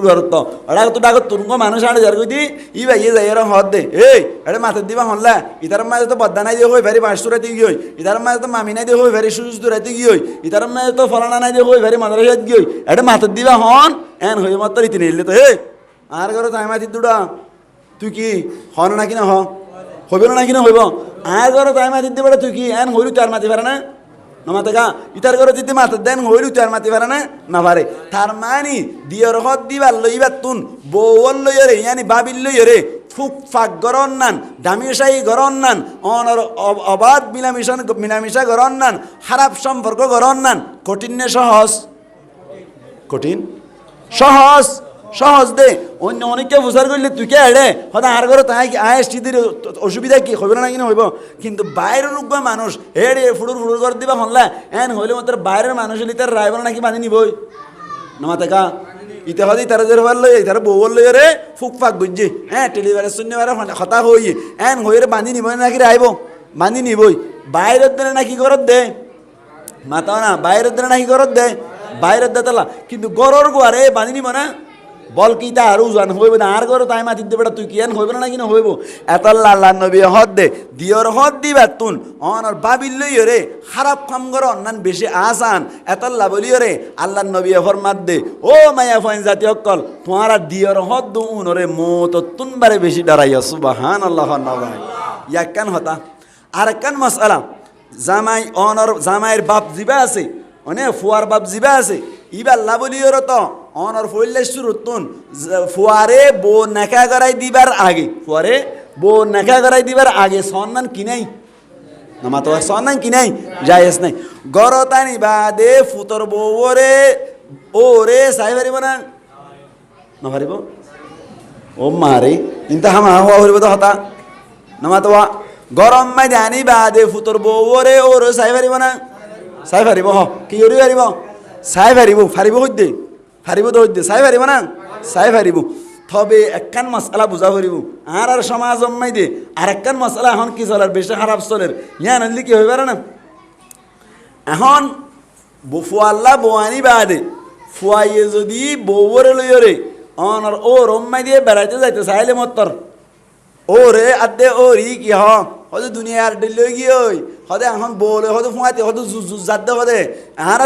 ঘর তো ওরা তো ডাকত তুরঙ্গ মানুষ আড়ে যার কই দি ই ভাই যাই এর হদ দে এই এটা মাথার দিবা হনলা ইতার মাঝে তো বদ্দা নাই দিয়ে হই ভেরি বাঁশ চুরাইতে গিয়ে ইতার মাঝে তো মামি নাই দিয়ে হই ভেরি সুজ দৌড়াইতে গিয়ে ইতার মাঝে তো ফলানা নাই দিয়ে হই ভেরি মাদারাসাত গিয়ে এটা মাথার দিবা হন এন হয়ে মাত্র রীতি নিলে তো হে আর ঘরে তাই মাতি দুটা তুই কি হন নাকি না হইব না নাকি না হইব আর ঘরে তাই মাতি দিবে তুই কি এন হইলু তার মাতি পারে না মাতে গা ইতার ঘরে যদি মাথার দেন হইলু তার মাতি পারে না পারে তার মানি দিয়র হদ দিবার লইবার তুন বউল লইরে ইয়ানি বাবিল লইরে ফুক ফাক গরন নান দামিশাই গরন নান অনর অবাধ মিলামিশা গরন নান খারাপ সম্পর্ক গরন নান কঠিন নে সহজ কঠিন সহজ দে অন্য অনেককে বুঝার করলে তুই কে এড়ে হয়তো আর ঘরে তাই আয় স্থিতির অসুবিধা কি হইব না কিনা হইব কিন্তু বাইরের রূপ মানুষ হেড়ে ফুড়ুর করে দিবা হনলা এন হইলে মাত্র বাইরের মানুষ হলে তার রাইবার নাকি বানি নিবই নামাতে কা ইতে হদি তারা যে হল লই তারা বউ লই রে ফুক ফাক বুঝছি হ্যাঁ টেলিভিশন শুননে বারে কথা হই এন হইরে বাঁধি নিব নাকি রাইব বাঁধি নিবই বাইরের দিনে নাকি করত দে মাতা না বাইরের দিনে নাকি করত দে বাইরের দেতলা কিন্তু গরর গোয়ারে বাঁধি নিব না বল কি তা আরও জান হইব না আর গরো তাই মাতি দেবে তুই কি এন হইব না কিনা হইব এতল্লা আল্লাহ নবী হদ দে দিয়র হদ দিবা তুন অনর বাবিল লইও রে খারাপ কাম করো অন্যান বেশি আসান এতল্লা বলিও রে আল্লাহ নবী ফরমাত দে ও মায়া ফাইন জাতি অকল তোমারা দিয়র হদ দু উনরে মত তুন বারে বেশি ডরাইয়া সুবহানাল্লাহ নবাই ইয়াকান হতা আর কান মাসআলা জামাই অনর জামাইয়ের বাপ জিবা আছে অনে ফুয়ার বাপ জিবা আছে ইবা আল্লাহ বলিও রে তো অনর ফইলে শুরুতুন ফুয়ারে বো নাকা করাই দিবার আগে সন্নান কি নাই নামা তো সন্নান কি নাই জায়েজ নাই গরতানি বাদে ফুতর বউরে ওরে সাই পারিব না পারিব ও মারে কিন্তু হামা হওয়া হইব তো হতা নামা তো গরম মাই জানি বাদে ফুতর বউরে ওরে সাই পারিব না সাই পারিব কি করি পারিব সাই পারিব হইতে ফারিব তো হইতে চাই পারিব না চাই পারিব তবে একখান মশলা বুঝা পারিব আর সমাজ জন্মাই দে আর একখান মশলা এখন কি চলার বেশি খারাপ চলের ইয়ান আনলি কি হইবার না এখন ফুয়াল্লা বোয়ানি বাদে ফুয়াইয়ে যদি বউরে লইরে অনর ও রম্মাই দিয়ে বেড়াইতে যাইতে চাইলে মত্তর ও রে আদে ও রি কি হতে দুনিয়ার ডিলই গিয়ে হতে এখন বলে হতে ফুঁয়াতে হতে যাতে হতে আর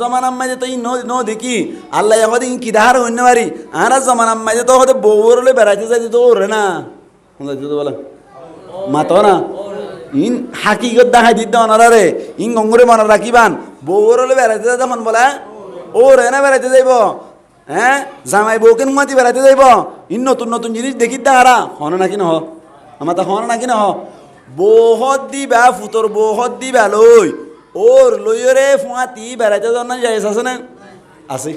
জমানার মাঝে তো ন দেখি আল্লাহ হতে কি দাহার অন্য বাড়ি আর জমানার মাঝে তো হতে বউরলে বেড়াইতে যাইতে তো ওরে না যাইতে তো বলে মাতো না ইন হাকিগত দেখাই দিতে অনারে ইন গঙ্গুরে মনে রাখিবান বউর হলে বেড়াইতে যায় যখন বলে ও রে না বেড়াইতে যাইব হ্যাঁ জামাই বউকে নুমাতি বেড়াইতে যাইব ইন নতুন নতুন জিনিস দেখি তাহারা হন নাকি নহ আমার তা হন নাকি নহ বৌহত দিবা ফুতর বৌহত দিবা লই ওর লইরে ফুয়াতি বেড়াইতে যান না যাই আছে না আছে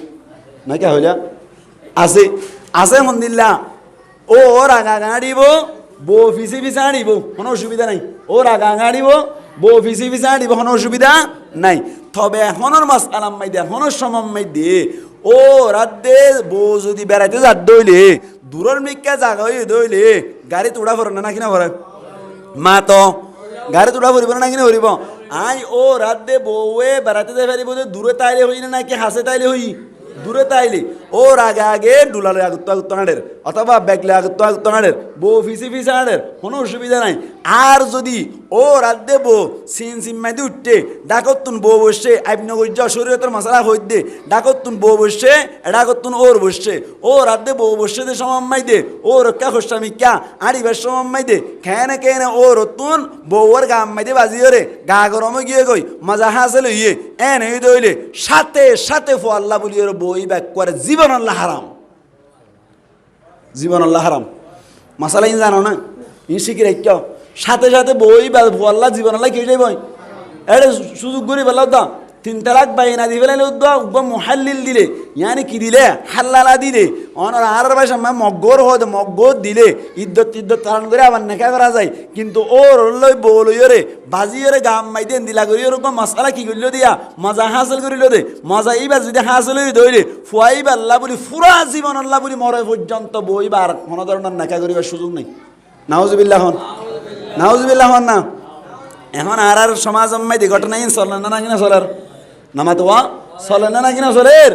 না কে হইলা আছে আছে মন্দিল্লা ও রাগা গাড়িব বউ ফিসি ফিসা আনিব কোনো অসুবিধা নাই ও রাগা গাড়িব বউ ফিসি ফিসা আনিব কোনো অসুবিধা নাই তবে এখনোর মাস আলাম মাই দে এখনোর সমম মাই দে ও রাতে বউ যদি বেড়াইতে যাত দইলে দূরের মিক্কা জাগা হয়ে দইলে গাড়ি তোড়া ভরে না কিনা ভরে মা তো গাড়ি তোড়া ভরিব না কিনা ভরিব আই ও রাতে বউয়ে বেড়াইতে যাই পারিব দূরে তাইলে হই না নাকি হাসে তাইলে হই দূরে তাইলে ওর আগে আগে ডুলালে আগুত্ত আগুত্ত হাঁড়ের অথবা ব্যাগলে আগুত্ত আগুত্ত হাঁড়ের বউ ফিসি ফিসি হাঁড়ের কোনো অসুবিধা নাই আর যদি ও রাত দে বউ সিন সিম্মাইতে উঠতে ডাকতুন বউ বসছে আইবনগর যা শরীয়তের মশলা হই দে ডাকতুন বউ বসছে ডাকতুন ওর বসছে ও রাত দে বউ বসছে দে সমাম্মাই দে ও রক্ষা খোসামি ক্যা আড়িবার সমাম্মাই দে খেনে কেনে ও রতুন বউর গা আম্মাই দে বাজি ওরে গা গরমে গিয়ে গই মজা হাসলে ইয়ে এন এই দইলে সাথে সাথে ফো আল্লাহ বলি ওর বই ব্যাক করে জীবন আল্লাহ হারাম জীবন আল্লাহ হারাম মশালা ইন জানো না ইন শিখি রাখ সাথে সাথে বই ফো আল্লাহ জীবন আল্লাহ কেউ যাইব এটা সুযোগ করি পেলাম তো 3 তালাক বাইনা দি ফেলাইলে উদ্বা মুহাল্লিল দিলে ইয়ানি কি দিলে হাল্লালা দিলে অনার আর ভাষা মগ্গর হতে মগ্গর দিলে ইদ্যত কারণ করে আবার নেখা করা যায় কিন্তু ওর লই বলইরে বাজিরে গাম মাই দেন দিলা করি ওরকম মশলা কি করিল দিয়া মজা হাসিল করিল দে মজা এইবার যদি হাসিল হই দইলে ফুয়াইবা আল্লাহ বলি ফুরা জীবন আল্লাহ বলি মরে পর্যন্ত বইবার কোনো ধরনের নেখা করিবার সুযোগ নেই নাউজুবিল্লাহ হন নাউজুবিল্লাহ হন না এখন আর সমাজ দি ঘটনা ইন চলে না কিনা চলার নামা তো চলে না কিনা চলের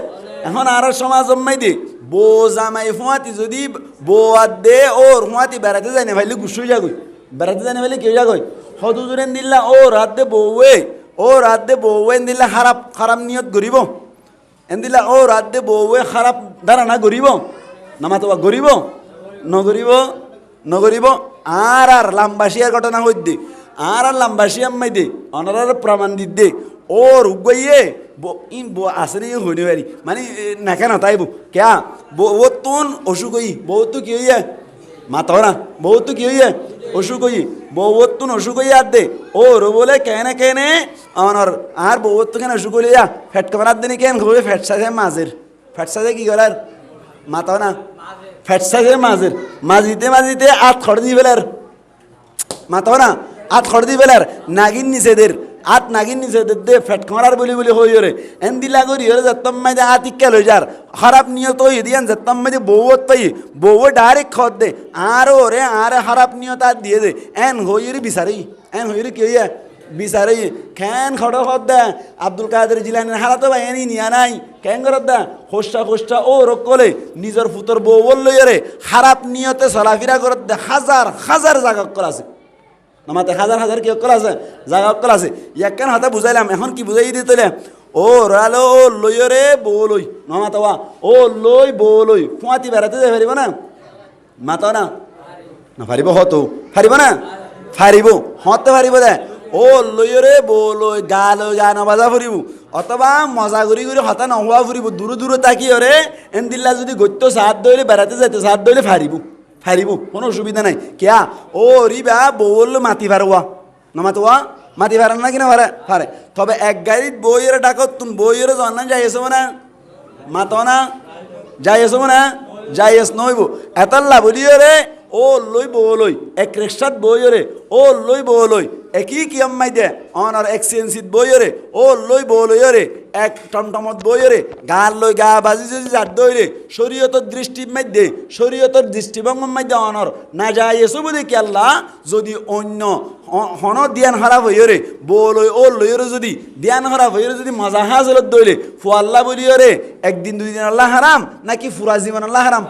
এখন আর সমাজ দি বো জামাই ফুয়াতি যদি বো দে ওর ফুয়াতি বেড়াতে যায় না ভাইলে গুসুই যাগই বেড়াতে যায় না ভাইলে কেউ যাগই হদুজুরেন দিল্লা ও রাত দে বউয়ে দিল্লা খারাপ নিয়ত গরিব এন দিল্লা ও রাত দে বউয়ে খারাপ ধারণা গরিব নামা তো গরিব নগরিব আর লাম্বাসিয়ার ঘটনা হইতে আর লাম্বাসি আম্মাই দে অনার প্রমাণ দিতে ওর উগইয়ে আসেনি হইনি পারি মানে নাকে না তাইব ক্যা বউ তুন অসুখ হই বউ তো কি হইয়া মাতা না বউ তো কি হইয়া অসুখ হই বউ তুন অসুখ হই আর দে ওর বলে কেনে অনার আর বউ তো কেন অসুখ হইয়া ফ্যাট কামার দিনে কেন হবে ফ্যাট সাজে মাঝের ফ্যাট সাজে কি করার মাতা না ফ্যাট সাজে মাঝিতে আত খড় দিয়ে ফেলার মাতা না আত খড় দিয়ে ফেলার নাগিন নিচেদের আত নাগিন নিচেদের দে ফেট খরার বলি হই রে এন দিলা করি ওরে যেতাম মাঝে আত ইক্কা লই যার খারাপ নিয়ত হই দিয়ান যেতাম মাঝে বউত পাই বউ ডাইরেক্ট খত দে আর ওরে আর খারাপ নিয়ত আর দিয়ে দে এন হই রে বিচারি এন হই রে কি হইয়া বিচারি খেন খড় খত দে আব্দুল কাদের জিলানির হারা তো ভাই এনি নিয়া নাই কেন করত দা খোসটা ও রকলে নিজের ফুতর বউ বললই রে খারাপ নিয়তে চলাফেরা করত দে হাজার জায়গা করা আছে আমাদের হাজার কি অক্কল আছে জায়গা অক্কল আছে ইয়াকেন হাতে বুঝাইলাম এখন কি বুঝাই দিতে ও রালো ও লই রে বউ লই নমাতা ও লই বউ লই ফুয়াতি বেড়াতে যাই পারিব না মাতা না পারিব হতো পারিব না পারিব হতে পারিব দে ও লই রে বউ লই গা নবাজা ফুরিব অথবা মজা করি হতা নহোৱা ফুরিব দূরে তাকিয়ে রে এন দিল্লা যদি গত্য সাত দইলে বেড়াতে যাইতে সাত দইলে ফারিব কোনো অসুবিধা নাই কেয়া ও রিবা বউল মাতি ফারোয়া নমাতোয়া মাতি ফারান না কিনা ফারে তবে এক গাড়িত বইয়ের ডাকত তুন বইয়ের জন্না যাই এসো না মাতো না যাই এসো না যাই এস নইব এতাল্লা বলিও রে ও লই বউ লই এক রিক্সাত বইরে ও লই বউ লই একই কি আম্মাই দে অনার এক্সচেঞ্জিত বইরে ও লই বউ লইরে এক টমটমত বইরে গাল লই গা বাজি যদি যাত দইরে শরীয়তর দৃষ্টির মধ্যে শরীয়তর দৃষ্টিভঙ্গের মধ্যে অনর না যায় এসব দেখি আল্লাহ যদি অন্য হন ধ্যান খারাপ হইরে বউ লই ও লইরে যদি ধ্যান খারাপ হইরে যদি মজা হাজলত দইলে ফু আল্লাহ বলিরে একদিন দুই দিন আল্লাহ হারাম নাকি ফুরা জীবন আল্লাহ হারাম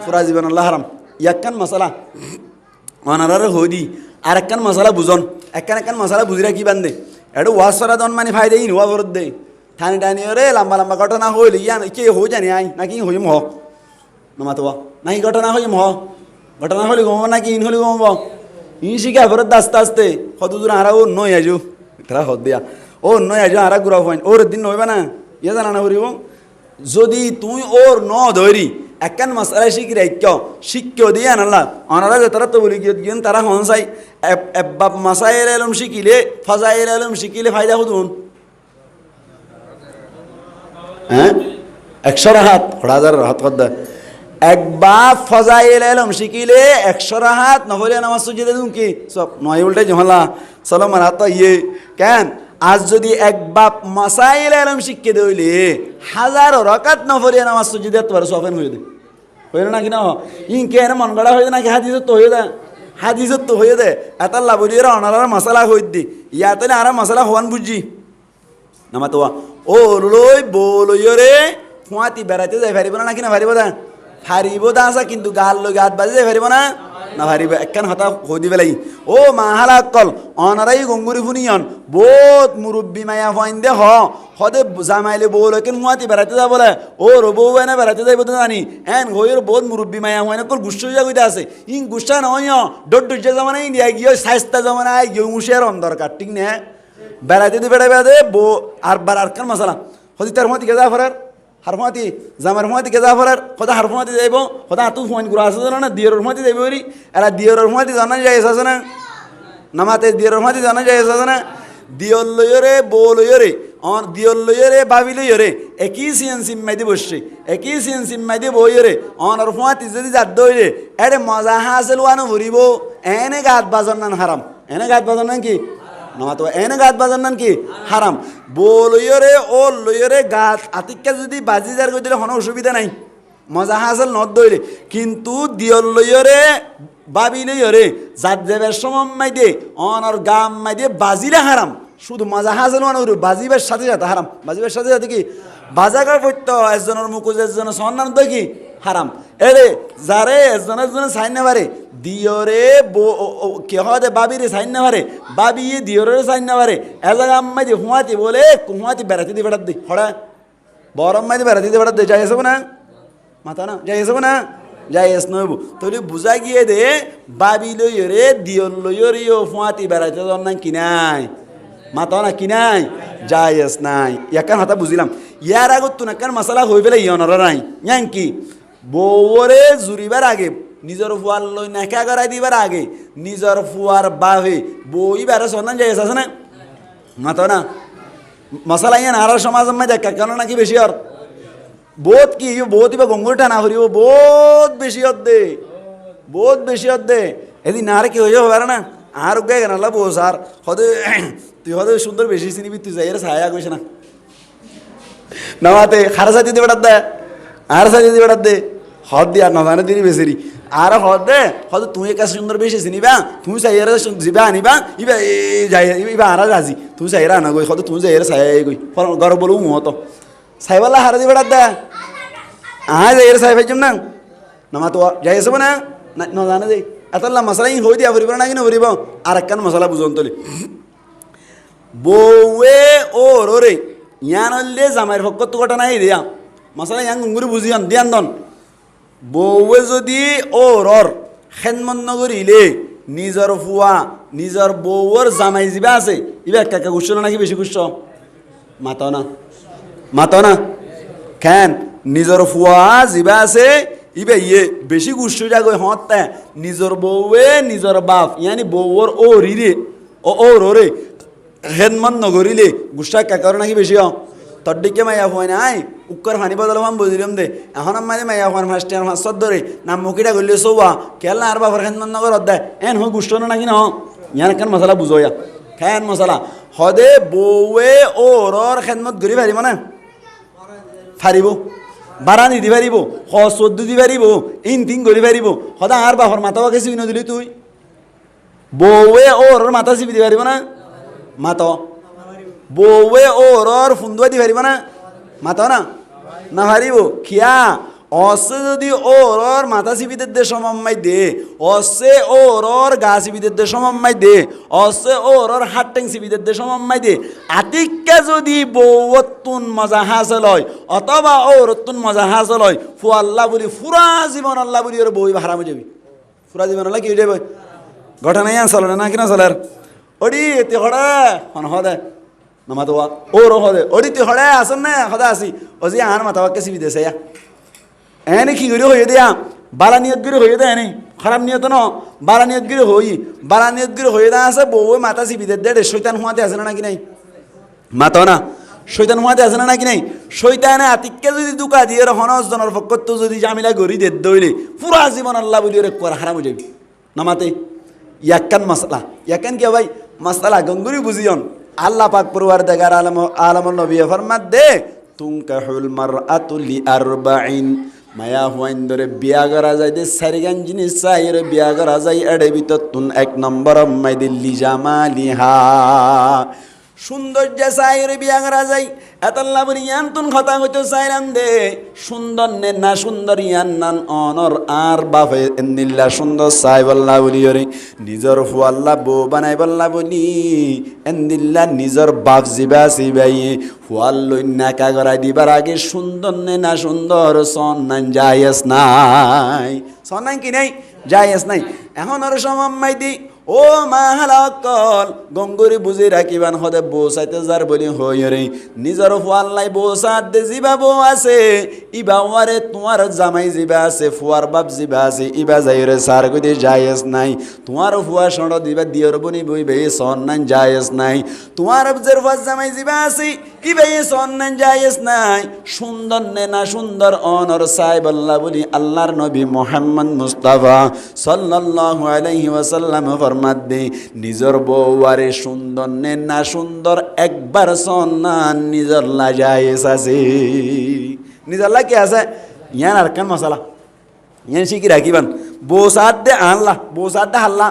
ফুরা জীবন আল্লাহ হারাম ইয়াক্কান মশলা অনারারে হদি আর একখান মশলা বুঝন একখান মশলা বুঝিরা কি বান্ধে একটু ওয়াশ করা দন মানে ফায়দা ইন হওয়া বরত দে টানি রে লম্বা ঘটনা হইল ইয়ান কে হই জানি আই নাকি হইম হ নমাতোয়া নাকি ঘটনা হইম হ ঘটনা হলি গম নাকি ইন হলি গম ইন শিখা বরত আস্তে কতদূর আরা ও নই আজু তারা হদ দিয়া ও নই আজু আরা ঘুরা পয়েন্ট ওর দিন নইবা না ইয়ে জানা না করিব যদি তুই ওর ন ধরি একখান মশলা শিখি রাখ শিক্ষা দিয়ে আনালা অনারা তারা তো বলি গিয়ে তারা হন চাই বাপ মাসাইল আলম শিখিলে ফজাইল আলম শিখিলে ফায়দা হতুন হ্যাঁ 100 রাহাত হাজার রাহাত কদ্দা এক বাপ ফজাইল আলম শিখিলে 100 রাহাত নহলে নামাজ সুজিদে দিন কি সব নয় উল্টে জমলা চলো মার হাত ইয়ে কেন আজ যদি এক বাপ মাসাইল আলম শিক্ষে দইলে 1000 রাকাত নফলিয়া নামাজ সুজিদে তোমার সফেন হয়ে দে হইল না কি না ইন কেন মন গড়া হয়ে নাকি হাদিসত তো হয়ে দে হাদিসত তো হয়ে দে এত লাভলিয়ার অনারার মশলা হয়ে দি ইয়াতে না আর মশলা হওয়ান বুঝি নামা তো ও লই বলইরে ফুয়াতি বেড়াইতে যাই পারিব না নাকি না পারিব দা হারিব দা আসা কিন্তু গাল লই গাত বাজে যাই পারিব না না হারিব একখান হতা হই দিবে লাগি ও মাহালা কল অনারাই গঙ্গুরি ফুনিয়ন বহুত মুরব্বী মায়া ফাইন দে হদে জামাইলে বউল কেন ফুয়াতি বেড়াইতে যা বলে ও রবৌ এনে বেড়াইতে যাইব তো জানি এন হইর বহুত মুরব্বী মায়া হয় না কল গুচ্ছ যা কইতে আছে ইন গুচ্ছা নয় ডট ডট জামানা ইন্ডিয়া গিয়ে সাইস্তা জামানা গিয়ে মুশের অন দরকার ঠিক না বেড়াইতে দি বেড়াইবে দে বো আর বার আর কান মশলা হদি তার মতি গেজা ফরার হারফাতি জামার মতি গেজা ফরার কথা হারফাতি যাইব কথা আতু ফোন গুরা আছে জানা না দিয়র মতি যাইব রি এরা দিয়র মতি জানা যায় আছে না নামাতে দিয়র মতি জানা যায় আছে না দিয়র লয়রে বো লয়রে অন দিয়র লয়রে বাবি লয়রে একই সিএন সিম্মাইদি বসছে একই সিএন সিম্মাইদি বইরে অন আর ফোয়াতি যদি জাত দইরে এরে মজা হাসিল ওয়ানো ভরিব এনে গাত বাজন নান হারাম এনে গাত বাজন নান কি নামা তো এনে গাত বাজার নান কি হারাম বলইরে ও লইরে গাত আতিকা যদি বাজি যার কই দিলে কোনো অসুবিধা নাই মজা হাসল নদ দইলে কিন্তু দিয়ল লইরে বাবি লইরে জাত যাবার সময় দে অনর গাম মাই দে বাজিলে হারাম শুধু মজা হাসল মানে বাজিবার সাথে সাথে হারাম বাজিবার সাথে সাথে কি বাজাগার পড়ত একজনের মুকুজ একজনের সন্ধান দই কি হারাম এরে যারে একজনের সাইন না পারে দিয়রে কে হদে বাবিরে সাইন না পারে বাবি দিয়রে সাইন না পারে এজাগা আম্মাই যে হুঁয়াতি বলে হুঁয়াতি বেড়াতে দিয়ে বেড়াত দি হড়া বড় আম্মাই দিয়ে বেড়াতে দিয়ে বেড়াত দে যাই আসবো না মাথা না যাই আসবো না যাই আস নইব তাহলে বুঝা গিয়ে দে বাবি লইরে দিয়র লইরিও হুঁয়াতি বেড়াইতে দর না কিনাই মাথা না কিনাই যাই আস নাই ইয়াকান হাতা বুঝিলাম ইয়ার আগত তো নাকান মশলা হয়ে পেলে ইয়নরা নাই ইয়াং কি বউরে জুরিবার আগে নিজের ফুয়ার লই নাকা করাই দিবার আগে নিজের ফুয়ার বাহে বই বারে সন্ধান যাই আছে না মাতো না মশলা ইয়ান আর সমাজ দেখা কেন নাকি বেশি আর বহুত কি বহুত ইবা গঙ্গুর টানা হরিব বহুত বেশি দে বহুত বেশি দে এদিন আর কি হয়ে যাবে না আর গায়ে কেন বউ স্যার হদে তুই হদে সুন্দর বেশি চিনিবি তুই যাই ছায়া কইস না নামাতে হারা সাথে দিয়ে বেড়াত দে আর সাথে দিয়ে বেড়াত দে হদ দিয়ে আর নজানে দিনই বেশি আর হদ দে হদ তুই কাছে সুন্দর বেশি চিনিবা তুমি চাইয়ারে যাবা আনিবা ইবা যাই ইবা আর রাজি তুই চাইরা আনা গই হদ তুই যাইয়ারে ছাই গই গর বলু মত ছাইবালা হারা দিয়ে বেড়াত দে যাইয়ারে ছাই ভাইজম না নামা তো যাই আসবো না নজানে যাই এতলা মশলা ই হই দিয়া ভরিব না কিনা ভরিব আর একখান মশলা বুঝন তলি বউয়ে ও রে ইয়ান হলে জামাইয়ের পক্ষ তো ঘটনা নাই দিয়া মশলা ইয়াং গুঙ্গুরি বুঝিয়ান দিয়ান দন বউয়ে যদি ও রর খেনমন নগরিলে নিজর ফুয়া নিজর বউর জামাই যিবা আছে ইবা একা গুচ্ছ নাকি বেশি গুচ্ছ মাত না কেন নিজর ফুয়া যিবা আছে ইবে ইয়ে বেশি গুচ্ছ যাগো হত নিজর বউয়ে নিজর বাপ ইয়ানি বউর ও রিরে ও রে হেনমন নগরিলে গুসা কাকার নাকি বেশি তোর দিকে মাইয়া হয় নাই উক্কর ফানি বদল আমি বুঝলাম দে এখন মানে মাইয়া হওয়ার ফার্স্ট ইয়ার ফার্স্ট ধরে নাম মুখিটা করলে সৌয়া কেলা আর বাবার হেনমন নগর অধ্যায় এন হয় গুষ্ট নাকি ন ইয়ান কেন মশলা বুঝোয়া খেন মশলা হদে বউয়ে ও রর খেদমত ঘুরি পারিব না ফারিব বারানি দি পারিব হদ দি পারিব ইন তিন ঘুরি পারিব সদা আর বাবার মাথা বাকে চিবি নদিলি তুই বউয়ে ও রর মাথা চিবি দি পারিব না মাত বউয়ে ও রর ফুন্দুয়া দি পারিব না মাত না পারিব খিয়া অসে যদি ও রর মাথা চিবিদের দে সমম্মাই দে অসে ও রর গা চিবিদের দে সমম্মাই দে অসে ও রর হাত টেং চিবিদের দে সমম্মাই দে আতিক্কা যদি বউতুন মজা হাসল হয় অথবা ও রতুন মজা হাসল হয় ফু আল্লাহ বলি ফুরা জীবন আল্লাহ বলি ওর বই হারামে যাবি ফুরা জীবন আল্লাহ কি হয়ে যাবে ঘটনাই চলে না কিনা চলে ওডি তে হড়া হন হদে নামাতোয়া ওর হদে ওডি তে হড়া আসন না হদা আসি ওজি আন মাতাওয়াকে সিবি দেছে এনে কি করে হয়ে দেয়া বালা নিয়ত করে হয়ে দেয় এনে খারাপ নিয়ত ন বালা নিয়ত করে হয়ে দেয়া আছে বউ মাথা সিবি দে শৈতান হুয়াতে আছে না নাকি নাই মাতাও না শৈতান হুয়াতে আছে না নাকি নাই শৈতানে আতিককে যদি দুকা দিয়ে হনস জনের পক্ষ যদি জামিলা গড়ি দে দইলে পুরা জীবন আল্লাহ বলি ওরে করা হারাম হয়ে যাবে নামাতে ইয়াক্কান মাসলা ইয়াক্কান কি ভাই মাসলা গঙ্গুরি বুঝিয়ন আল্লাহ পাক পরওয়ারদিগার আলমুল নবী ফরমাত দে তুনকাহুল মারআতু লিআরবাইন মায়া হুয়াইন ধরে বিয়া করা যায় দে সারিগান জিনিস চাইর বিয়া করা যায় এডে ভিতর তুন এক নম্বর মাইদিল্লি জামালিহা সৌন্দর্য চাইরে বিয়া করা যায় এতাল্লা বলি ইয়ান তুন কথা হইতো চাইরাম দে সুন্দর নে না সুন্দর ইয়ান নান অনর আর বাপে এন্দিল্লা সুন্দর চাই বল্লা বলি ওরে নিজর ফুয়াল্লা বউ বানাই বল্লা বলি এন্দিল্লা নিজর বাপ জিবা সিবাই ফুয়াল লই নাকা করাই দিবার আগে সুন্দর নে না সুন্দর সন নান যাইস নাই সন নাই কি নাই যাইস নাই এখন আর সমাম্মাই দি ও মাহালাকল গঙ্গুরি বুঝি রাখিবান হদে বউ চাইতে যার বলি হই রে নিজর ফুয়াল্লাই বউ সাথ দে জিবা বউ আছে ইবা ওয়ারে তোমার জামাই জিবা আছে ফুয়ার বাপ জিবা আছে ইবা যাই রে সার গদি যায়স নাই তোমার ফুয়া সড় দিবা দিয়র বনি বই বে সন নাই যায়স নাই তোমার জের ফুয়া জামাই জিবা আছে ইবা সন নাই যায়স নাই সুন্দর নে না সুন্দর অনর সাহেব আল্লাহ বলি আল্লাহর নবী মুহাম্মদ মুস্তাফা সাল্লাল্লাহু আলাইহি ওয়াসাল্লাম ফরমাদে নিজর বউয়ারে সুন্দর নে না সুন্দর একবার সন্নান নিজর লাজায়েস আছে নিজর লা কি আছে ইয়ান আরকান মশালা ইয়ান শিখি রাখিবান বউ সাথ দে আল্লাহ বউ সাথ দে আল্লাহ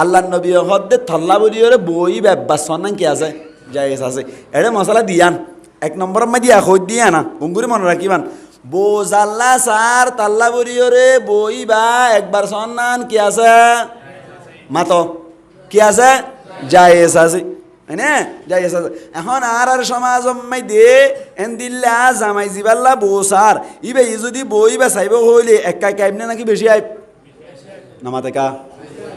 আল্লাহ নবী হদ্দে থল্লা বলিওরে বই ব্যব্বা সন্নান কি আছে জায়েজ আছে এটা মশলা দিয়ান এক নম্বর মা দিয়া খোঁজ দিয়া না গঙ্গুরি মনে রাখিবান বোজাল্লা সার তাল্লা বলিওরে বই বা একবার সন্নান কি আছে মাতো কি আছে জায়েজ আছে হ্যাঁ জায়েজ আছে এখন আর সমাজ দে এন্দিল্লা জামাই জিবাল্লা বসার ইবে যদি বই বা চাইব হইলে একা কাইবনে নাকি বেশি আইব নামাতে কা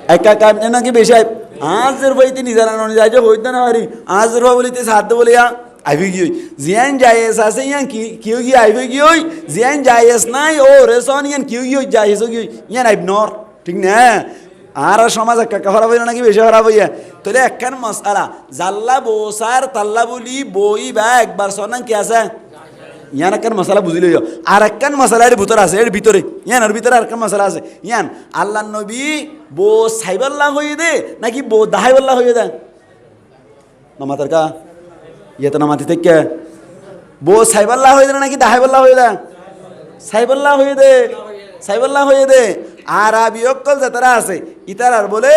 একা কাইবনে নাকি বেশি আইব আজের বইতে নিজানা ননি যাই হইতে না পারি আজের বলিতে সাধ্য বলিয়া আইবে গিয়ে জিয়ান জায়েজ আছে ইয়ান কিউ গিয়ে আইবে গিয়ে জিয়ান জায়েজ নাই ও রেসন ইয়ান কিউ গিয়ে জায়েজ গিয়ে ইয়ান আইব নর ঠিক না আর সমাজ একা খারাপ হইল নাকি বেশি খারাপ হইয়া তাহলে একখান মশালা জাল্লা বসার তাল্লা বলি বই বা একবার সন্নান কি আছে ইয়ান একখান মশলা বুঝিল আর একখান মশলা এর ভিতরে আছে এর ভিতরে ইয়ান এর ভিতরে আর একখান মশলা আছে ইয়ান আল্লাহ নবী বো সাইবাল্লাহ হয়ে দে নাকি বো দাহাইবাল্লাহ হয়ে দে নামাতার কা ইয়ে তো নামাতি থেকে বো সাইবাল্লাহ হয়ে দে নাকি দাহাইবাল্লাহ হয়ে দে সাইবাল্লাহ হয়ে দে সাইবাল্লাহ হয়ে দে আর আবি অক্কল যে তারা আছে ইতারার বলে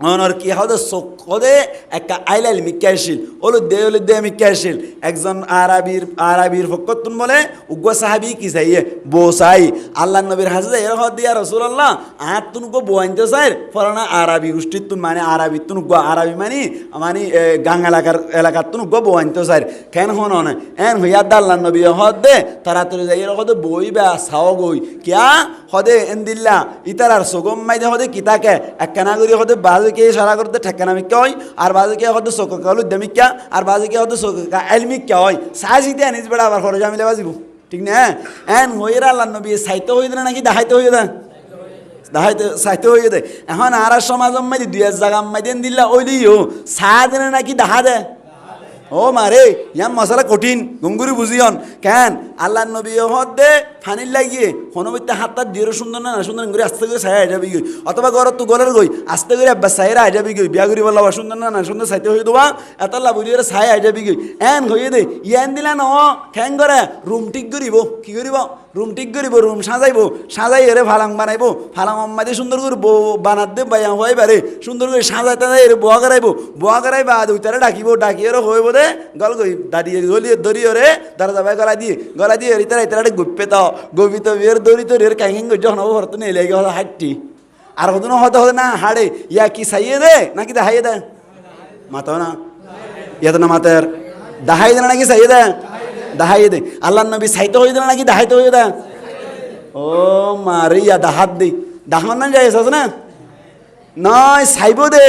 অনর কি হদে সদে একটা আইলাইল মিক্কাইছিল ওল দে মিক্কাইছিল একজন আরবির ফকতুন বলে উগ্র সাহাবি কি চাইয়ে বো চাই আল্লাহ নবীর হাজে এর হদ দিয়া রাসূলুল্লাহ আত তুন গো বইনতে চাই ফরানা আরবি গোষ্ঠীর তুন মানে আরবি তুন গো আরবি মানে গাং এলাকার তুন গো বইনতে চাই কেন হন না এন হইয়া আল্লাহ নবী হদ দে তাড়াতাড়ি যাই এর হদে বই বা সাও গই কিয়া হদে এন্দিল্লা ইতারার সগম মাইদে হদে কিতাকে একখানা করি হদে বাজে কে সারা করতে ঠেকানা মিক্কা হয় আর বাজে কে হদে সকাল উদ্যমিকা আর বাজে কে হদে সকা এলমিকা হয় সাজিতে আনিস বেড়া আবার খরচ আমি বাজিব ঠিক না এন হইরা আল্লাহ নবী সাইতে হয়ে দেয় নাকি দাহাইতে হয়ে দেয় সাইতে হয়ে দেয় এখন আর সমাজ মাইদি দুই জায়গা মাইদেন দিল্লা ওই দিও সা দেনে নাকি দাহা দেয় ও মারে ইয়ান মশলা কঠিন গঙ্গুরি বুঝিয়ন কেন আল্লাহ নবী হদ দে ফানির লাগিয়ে হনবিতে হাতটা দিয়ে সুন্দর না সুন্দর করে আস্তে করে ছায়া যাবি গই অথবা ঘরত তো গলের গই আস্তে করে আব্বা ছায়া যাবি গই বিয়া করি বললা সুন্দর না সুন্দর সাইতে হয়ে দেবা এত লাভ বুঝিয়ে ছায়া যাবি গই এন হয়ে দে ইয়ান দিলা ন খ্যাং করে রুম ঠিক করিব কি করিব রুম ঠিক করিব রুম সাজাই এরে ফালাং বানাইব ফালাং অম্মাদি সুন্দর করে বানাত দে বাইয়া হয়ে পারে সুন্দর করে সাজাইতে এর বোয়া করাইবা দুইটারে ডাকিয়ে হইব দে গল গই দাঁড়িয়ে গলিয়ে দড়িয়ে রে দাঁড়া যাবে গলা দিয়ে ইতারা গুপ্পে তাও গবিত বিয়ের দড়ি তো রের ক্যাঙ্কিং করে যখন হবো হরতো নেই লেগে হাঁটটি আর হতো না হাড়ে ইয়া কি সাইয়ে দে নাকি দাহাইয়ে দে মাতাও না ইয়া তো না মাতের দাহাই দে নাকি সাইয়ে দে দাহাইয়ে দে আল্লাহ নবী সাইতে হয়ে দে নাকি দাহাইতে হয়ে দে ও মারে ইয়া দাহাত দে দাহান না যাই আছে না নয় সাইব দে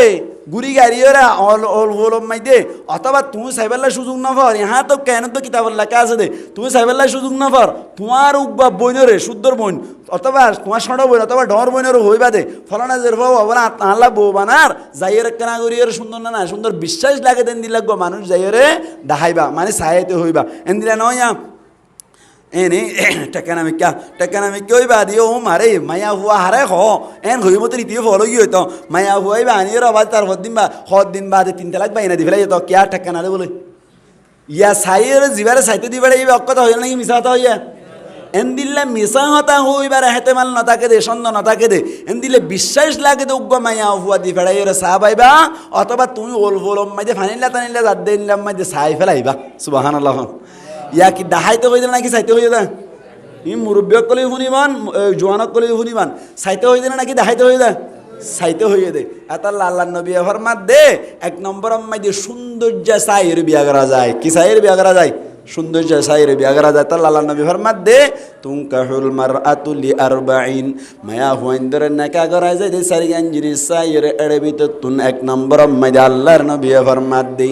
গুড়ি গাড়িওরা অল মাইদে অথবা তুমি সাইবেল্লা সুযোগ না পর ইহা তো কেন তো কিতাবের লেখা আছে দে তুমি সাইবেল্লা সুযোগ না পর তোমার উকবা বইনরে শুদ্ধর বইন অথবা তোমার ষড় বইন অথবা ডর বইনেরও হইবা দে ফলানা যে হবো না আল্লাহ বউ বানার যাইয়ের কেনা করিয়ের সুন্দর না সুন্দর বিশ্বাস লাগে দেন দিলাগ মানুষ যাইয়েরে ডাহাইবা মানে সাহায্য হইবা এন দিলা নয় এনে টেকানামিকা হইবা দিয়ে ও মারে মায়া হুয়া হারে হ এন হই মতো রীতি ফলো গিয়ে হইতো মায়া হুয়াইবা আনিয়ে আবার তার দিন বাদে 3 তালাক বাইনা দি ফেলাই যেত কে আর টেকানা দে বলে ইয়া সাইয়ের জিবারে সাইতে দিবারে এই অক্ষতা হইল নাকি মিশা হতা হইয়া এন দিল্লা মিশা হতা হইবার হেতেমাল নতাকে দে সন্দ নতাকে দে এন দিলে বিশ্বাস লাগে তো উগ্র মায়া হুয়া দি ফেলাই সাহ পাইবা অথবা তুমি ওল ফোলম মাইদে ফানিল্লা টানিল্লা জাত দিলাম মাইদে সাই ফেলাইবা সুবহানাল্লাহ ইয়া কি দাহাইতে হয়ে নাকি চাইতে হয়ে যায় ই মুরব্বীক কলেও শুনিবান জোয়ানক কলেও শুনিবান চাইতে হয়ে যায় নাকি দাহাইতে হয়ে যায় চাইতে হয়ে দে এটা আল্লাহ নবী ফরমাত দে 1 নম্বর মাইদে সৌন্দর্য চাইয়ের বিয়া করা যায় কি চাইয়ের বিয়া করা যায় সৌন্দর্য চাইয়ের বিয়া করা যায় তার আল্লাহ নবী ফরমাত দে তুনকাহুল মারআতু লিআরবাঈন মায়া হুয়াইন্দরে নাকা করা যায় দে সারিগান জিনিস চাইয়ের এড়ে ভিতর তুন 1 নম্বর মাইদে আল্লাহর নবী ফরমাত দে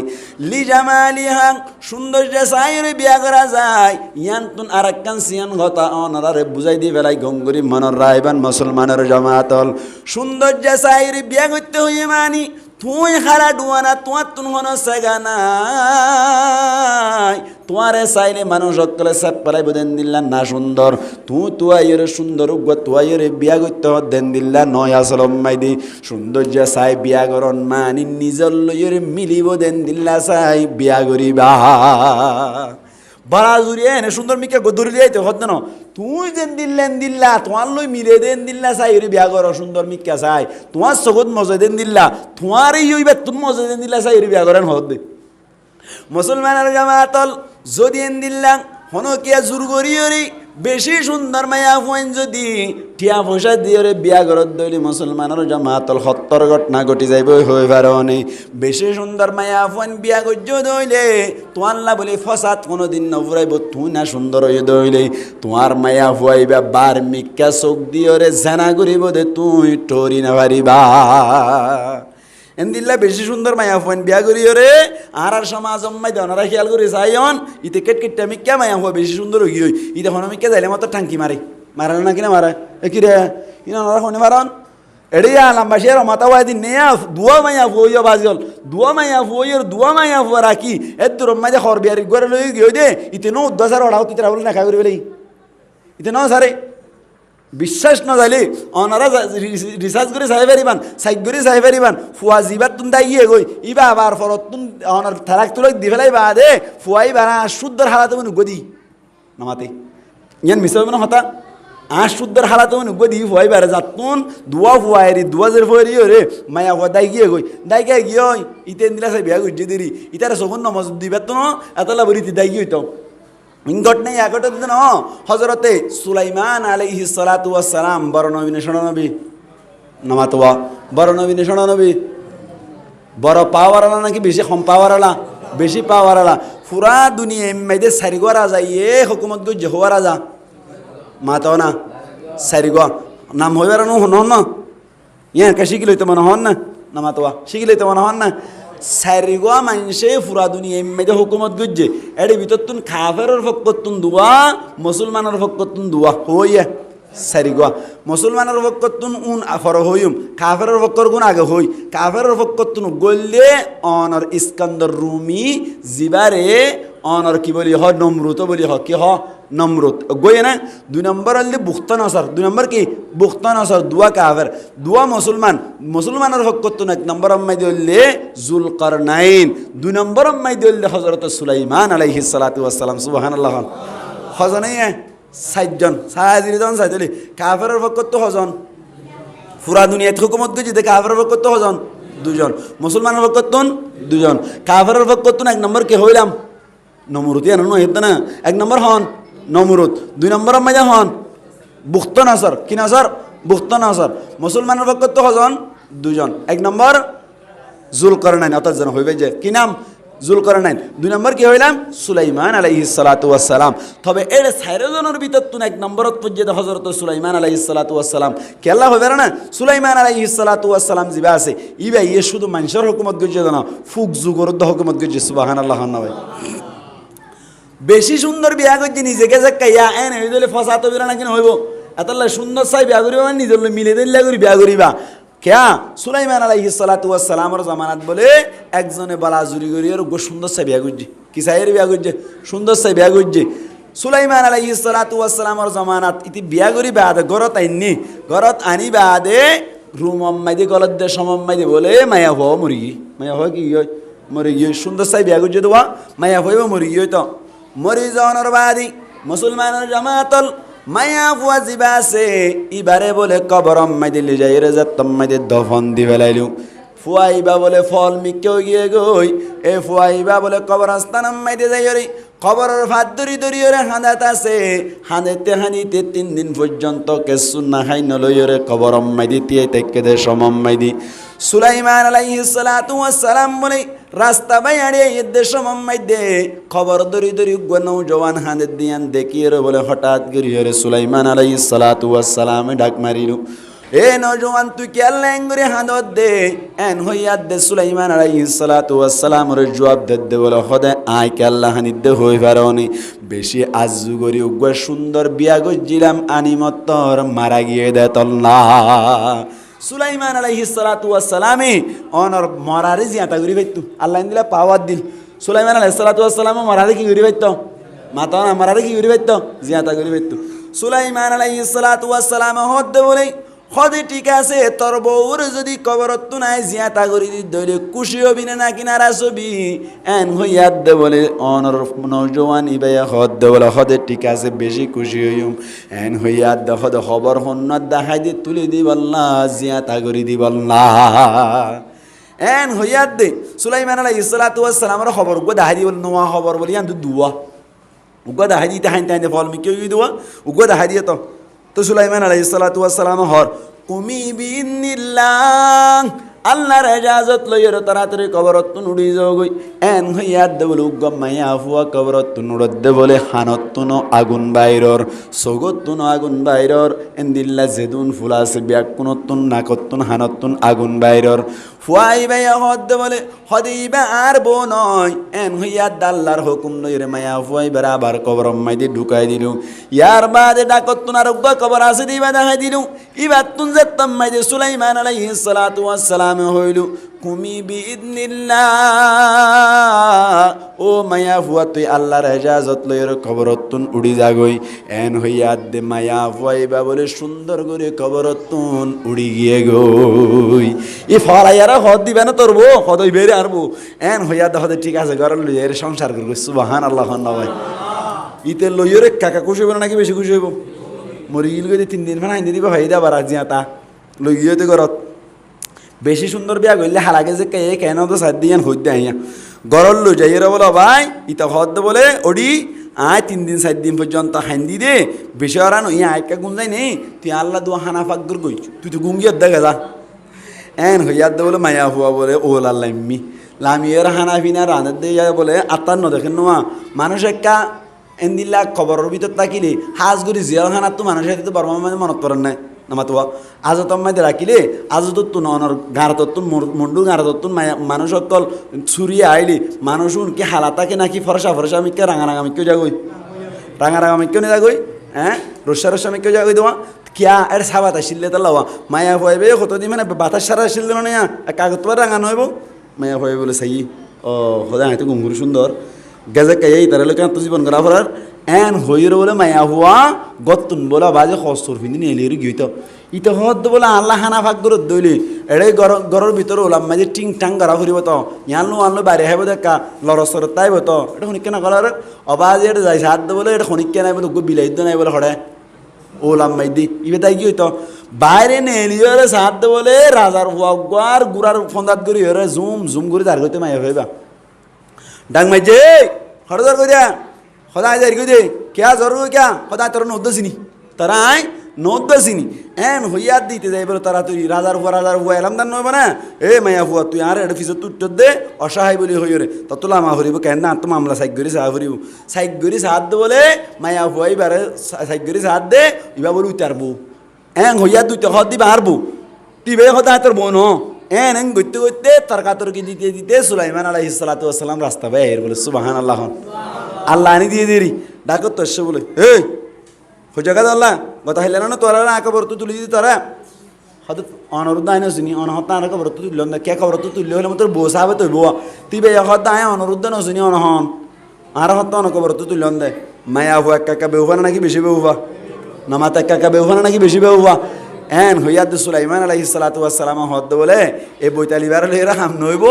লি জামালিহা সৌন্দর্য চাইয়ের বিয়া করা যায় ইয়ান তুন আরেকখান সিয়ান কথা অনারে বুঝাই দি ফেলাই গঙ্গরি মনের রাইবান মুসলমানের জামাতল সৌন্দর্য চাইয়ের বিয়া করতে হইয়ে মানি তুই খারা ডুয়ানা তোমার তুন হনো সেগানাই তোমারে চাইলে মানুষ সকলে সাপ পালাই দেন দিল্লা না সুন্দর তুয়াইয়ের সুন্দর উগ্র তুয়াইয়ের বিয়া করতে দেন দিল্লা নয় আসলম মাইদি সৌন্দর্য চাই বিয়া করন মানি নিজর লইয়ের মিলিব দেন দিল্লা চাই বিয়া করিবা বাড়া জুড়িয়ে এনে সুন্দর মিকে গদুরি যাইতে হতে না তুই যেন দিল্লেন দিল্লা তোমার লই মিলে দেন দিল্লা চাই বিয়া কর সুন্দর মিকা চাই তোমার চকুত মজা দেন দিল্লা তোমার এই হইবে তুমি মজা দেন দিল্লা চাই বিয়া করেন হত দে মুসলমানের জামাতল যদি এন দিল্লা হনকিয়া জোর করি বেশি সুন্দর মায়া ফুয়েন যদি টিয়া পয়সা দিয়ে বিয়া ঘরত দইলি মুসলমানের জামাতল 70 ঘটনা ঘটি যাইব হই পারনি বেশি সুন্দর মায়া ফুয়েন বিয়া গজ্জ দইলে তোয়াল্লা বলি ফসাদ কোনোদিন নফুরাইব তুই না সুন্দর হয়ে দইলে তোমার মায়া ফুয়াইবা বার মিক্কা চোখ দিয়ে জানা করিব দে তুই টরি না পারিবা এন্দিল্লা বেশি সুন্দর মায়া ফুয়েন বিয়া করি রে আর সমাজ অম্মাই দেওয়ারা খেয়াল করে চাইন ইতে কেটে আমি কে মায়া হওয়া বেশি সুন্দর হই ইতে হনমিকে যাইলে মতো টাঙ্কি মারে মারে না কিনা মারে কি রে ইনা হনে মারন এড়িয়া লম্বাসি আর মাতা ওয়াই দিন নেয়া দুয়া মায়া ফুইয়া বাজল দুয়া মায়া ফুয়া রাখি এ তোর মাঝে খর বিয়ার করে লই গিয়ে দে ইতে নো 10,000 ওড়াও তিতরা বলে না খাই করে বলে ইতে ন সারে বিশ্বাস না যাইলে অনারা রিসার্চ করে চাই পারিবান সাইক করে চাই পারিবান ফুয়া জিবার তুন দাইয়ে গই ইবা আবার ফরত তুন অনার থারাক তুলক দি ফেলাই বা দে ফুয়াই বারা শুদ্ধর হালাতে মনে গদি নামাতে ইয়ান মিসাল মনে হতা শুদ্ধর হালাতে মনে গদি ফুয়াই বারা যাতুন দুয়া ফুয়াইরি দুয়াজের ফুয়াইরি রে মায়া ফুয়া দাই গিয়ে গই দাই গিয়ে ইতে দিলা চাই বিয়া গই দেরি ইতারে সখন নমাজ দিবা তো এতলা বরিতি দাই গই তো ঘটনাই একটা দিন হজরতে সুলাইমান আলাইহিস সালাতু ওয়াস সালাম বড় নবী নবী নামাতোয়া বড় নবী নবী বড় পাওয়ারওয়ালা নাকি বেশি কম পাওয়ারওয়ালা বেশি পাওয়ারওয়ালা পুরা দুনিয়া এমমাইদে সারিগো রাজা ইয়ে হুকুমত গো জহুয়া রাজা মাতাও না সারিগো নাম হইবার হন না ইয়ে কে শিখিলইতে মনে হন না নামাতোয়া শিখিলইতে মনে হন না সারিগোয়া মানুষে ফুরা দুনিয়া এমনিতে হুকুমত গুজছে এর ভিতর তুন কাফেরের ফক্কতুন দুয়া মুসলমানের ফক্কতুন দুয়া হইয়া সারিগোয়া মুসলমানের ফক্কতুন উন আফর হইম কাফেরের ফক্কর গুণ আগে হই কাফেরের ফক্কতুন গল্লে অনর ইস্কান্দর রুমি জিবারে অনর কি বলি হ নমরুত বলি হ কি হ নমরুত গইয়ে না 2 নম্বর হলে বুখতানাসার 2 নম্বর কি বুখতানাসার দুয়া কাফের দুয়া মুসলমানের হকতুন 1 নম্বর আম্মাই দিলে জুলকারনাইন 2 নম্বর আম্মাই দিলে হযরত সুলাইমান আলাইহিস সালাতু ওয়াস সালাম সুবহানাল্লাহ হজনে 7 জন সাইদলি কাফেরের হকত হজন পুরা দুনিয়াত হুকুমত গজি দে কাফেরের হকত হজন 2 জন মুসলমানের হকতুন 2 জন কাফেরের হকতুন 1 নম্বর কে হইলাম নমরুত ইয়ান নো হেত না 1 নম্বর হন নমরুদ 2 নম্বর মাঝে হন বুখতানাসার কি নাসার বুখতানাসার মুসলমানের পক্ষ তো হজন 2 জন 1 নম্বর জুলকারনাইন অত জন হইবে যে কি নাম জুলকারনাইন। 2 নম্বর কি হইলাম সুলাইমান আলাইহিস সালাতু ওয়াস সালাম। তবে এর 4 জনের ভিতর তুন 1 নম্বরত পর্যন্ত হযরত সুলাইমান আলাইহিস সালাতু ওয়াস সালাম কেলা হবে না সুলাইমান আলাইহিস সালাতু ওয়াস সালাম জিবা আছে ইবা ইয়ে শুধু মানুষের হুকুমত গজ্জে না ফুক যুগর হুকুমত গজ্জে সুবহানাল্লাহ না ভাই। বেশি সুন্দর বিয়া করছে নিজেকে যে কাইয়া এন হয়ে দিলে ফসাতো বিরা নাকি হইব এতলা সুন্দর চাই বিয়া করিবা মানে নিজের মিলে দিল্লা করি বিয়া করিবা কেয়া সুলাইমান আলাইহিস সালাতু ওয়াস সালামের জামানাত বলে একজনে বালা জুরি করি আর সুন্দর চাই বিয়া করছে কি চাইয়ের বিয়া করছে সুন্দর চাই বিয়া করছে সুলাইমান আলাইহিস সালাতু ওয়াস সালামের জামানাত ইতি বিয়া করি বাদে গরত আইনি গরত আনি বাদে রুম আম্মাইদি গলত দে সমম্মাইদি বলে মায়া হো মুরগি মায়া হয় কি মুরগি সুন্দর চাই বিয়া করছে তোমা মায়া হইব মুরগি হইতো মরি যাওয়ার বাদী মুসলমানের জামাতল মায়া ফুয়া জিবা আছে ইবারে বলে কবর আম্মাই দিলি যাই রে যাত্তম্মাইদে দফন দি ফেলাইলু ফুয়াইবা বলে ফল মিকেও গিয়ে গই এ ফুয়াইবা বলে কবরস্থান আম্মাইদে যাই রে কবরের ভাত দরি দরি রে হাঁদাত আছে হাঁদেতে হাঁদিতে 3 দিন পর্যন্ত কেসু না খাই নলই রে কবর আম্মাই দিতে তেকে দে সমাম্মাই দি সুলাইমান আলাইহিস সালাতু ওয়াস সালাম বলে রাস্তা বাইরে এদের সমম্মাই দে খবর দরি দরি গনৌ জওয়ান হাঁদে দিয়ান দেখিয়ে রে বলে হঠাৎ গিয়ে রে সুলাইমান আলাইহিস সালাতু ওয়াস সালাম ডাক মারিলু এ নজওয়ান তুই কে ল্যাঙ্গুরে হাঁদত দে এন হইয়াত দে সুলাইমান আলাইহিস সালাতু ওয়াস সালাম রে জবাব দে বলে খোদা আই কে আল্লাহ হানিদ দে হই পারনি বেশি আজু গরি উগ সুন্দর বিয়া গজিলাম আনিমতর মারা গিয়ে দে তল্লা সুলাইমান আলাইহিস সালাতু ওয়াস সালামে অনর মরারে জিয়াতা করি বাইতু আল্লাহ দিলা পাওয়ার দিল সুলাইমান আলাইহিস সালাতু ওয়াস সালাম মরারে কি করি বাইতো মাতা না মরারে কি করি বাইতো জিয়াতা করি বাইতু সুলাইমান আলাইহিস সালাতু ওয়াস সালাম হদ বলে খদে ঠিক আছে তোর বউর যদি কবরত নাই জিয়াতা করি দইলে খুশি হবি না নাকি নারাজ হবি এন হইয়াত দে বলে অনর নওজওয়ান ইবায়া হদ দে বলে খদে ঠিক আছে বেশি খুশি হইম এন হইয়াত দে খদে খবর হন্নত দেখাই দি তুলি দি বলনা জিয়াতা করি দি বলনা এন হইয়াত দে সুলাইমান আলাইহিস সালাতু ওয়াস সালামের খবর গো দেখাই দি বল নোয়া খবর বলি আন দুয়া উগো দেখাই দিতে হাইন তাইন ফল মি কেউ দুয়া উগো দেখাই দিয়ে তো সুলাইমান আলাইহিস সালাতু ওয়াস সালাম হর কুমি বিনিল্লাহ আল্লাহর ইজাজত লইর তাড়াতাড়ি কবরত নুড়ি যাও গই এন হইয়াত দে বলে উগম মাইয়া ফুয়া কবরত নুড়ত দে বলে হানত ন আগুন বাইরর সগত ন আগুন বাইরর এন্দিল্লা জেদুন ফুলাসে ব্যাকুনত নাকত হানত আগুন বাইরর ফুয়াই বাইয়া হদ দে বলে হদিবা আর বো নয় এন হইয়াত আল্লাহর হুকুম লইরে মাইয়া ফুয়াই বরাবর কবর মাইদি ঢুকাই দিলু ইয়ার বাদে ডাকত না রুগ কবর আছে দিবা দেখাই দিলু ইবাত তুন জেতম মাইদি সুলাইমান আলাইহিস সালাতু ওয়াস সালাম হইলু কুমি বিইদনিল্লাহ ও মায়া ফুয়া তুই আল্লাহর ইজাজত লইর কবরতুন উড়ি যাগই এন হইয়াত দে মায়া ফুয়াইবা বলে সুন্দর করে কবরতুন উড়ি গিয়ে গই ই ফলাইয়ারা হদ দিবে না তোরবো হদই বেরে আরবো এন হইয়াত হদে ঠিক আছে ঘর লইয়ের সংসার করবে সুবহানাল্লাহ না ভাই ইতে লইরে কাকা খুশি হইব নাকি বেশি খুশি হইব মরি গিল গই 3 দিন মানে আইন দিবা ভাই দা বারা জিয়াতা লই গিয়েতে ঘরত বেশি সুন্দর বিয়া করলে হালাকে যে কে কেন তো সাত দিন হইতে আইয়া গরল লো যাইরা বলো ভাই ইতা হদ বলে ওডি আয় 3 দিন 4 দিন পর্যন্ত হান্দি দে বেশি আরানো ইয়া আইকা গুন যাই নেই তুই আল্লাহ দুয়া হানা ফাক দূর কই তুই তো গুঙ্গিয়ত দেখা যা এন হইয়াত বলে মায়া হুয়া বলে ও লাল্লাম্মি লামিয়ের হানা ফিনা রানের দিয়ে বলে আত্মার ন দেখেন না মানুষ একটা এন্দিল্লা খবরের ভিতর থাকিলে হাজ গুড়ি জিয়ালখানা তো মানুষের তো বর্মা মানে মনত পড়েন নাই নামাতোয়া আজত মাইতে রাখিলে আজত তো নর গাঁড়ত মন্ডু গাঁড়ত মানুষ অকল ছুরিয়ে আইলি মানুষ কি হালাতাকে নাকি ফরসা ফরসা মিকে রাঙা রাঙা মিকেও যাগই রাঙা রাঙা মিকেও নে যাগই হ্যাঁ রসা রসা মিকেও যাগই দেওয়া কিয়া এর সাবাত আসিলে তো লওয়া মায়া হইবে কতদিন মানে বাতাস সারা আসিলে মানে কাগজ তো রাঙা নইব মায়া হইবে বলে চাই ও সদায় হয়তো গুঙ্গুর সুন্দর গেজে কাই তার লোক জীবন করা ফরার এন হইর বলে মায়া হুয়া গতুন বলা বাজে খসর ফিনি নেলির গিত ইতে হদ বলে আল্লাহ হানা ভাগ করে দইলি এড়ে ঘরের ভিতরে ওলাম মাঝে টিং টাং গড়া ফুরিব তো ইয়ানলো আনলো বাইরে হাইব দেখা লরসর তাইব তো এটা শুনিকে না করার অবাজ এটা যাই হাত বলে এটা শুনিকে নাই বলে বিলাই নাই বলে হড়ে ওলাম মাইদি ইবে তাই কি হইতো বাইরে নেলিয়রে সাথ বলে রাজার হুয়ার গুড়ার ফন্দাত করি হরে জুম জুম করে দাঁড় করতে মাইয়া হইবা ডাং মাইজে হরদার কই দিয়া সদায় যাই কই দে क्या जरूर क्या সদায় তোর উদ্দেশ্যনি তারাই নদ্য চিনি এন হইয়া দিতে যাই বলে তাড়াতাড়ি রাজার ফুয়া এলাম দান নয় না এ মায়া ফুয়া তুই আর এটা ফিসে তুই দে অসহায় বলি হই রে তত লামা হরিব কেন না তো মামলা সাইক করি সাহা হরিব সাইক করি সাহায্য দে বলে মায়া ফুয়া এবারে সাইক করি সাহায্য দে এবার বলে উতারবো এন হইয়া দুইটা হদ দিবা হারবো তিবে হতা তোর বোন এন এন করতে করতে তর্কাতর্কি দিতে দিতে সুলাইমান আলাইহিস সালাতু ওয়াস সালাম রাস্তা বের বলে সুবহানাল্লাহ আল্লাহ আনি দিয়ে দেরি ডাকো তো এসে বলে এই হয়ে জায়গা আল্লাহ কথা হইলে না তোরা না খবর তো তুলি দিদি তোরা হয়তো অনরুদ্ধ আইন শুনি অনহত আনা খবর তো তুলল না কে খবর তো তুললে হলে তোর বসা হবে তুই বউ তিবে হত আয় অনরুদ্ধ না শুনি অনহন আর হত অন খবর তো তুলল দে মায়া হুয়া একা বেউফা নাকি বেশি বেউফা নামাত একা বেউফা নাকি বেশি বেউফা এন হইয়াদ সুলাইমান আলাইহিস সালাতু ওয়াস সালাম হদ বলে এ বইতালিবার লেরা হাম নইব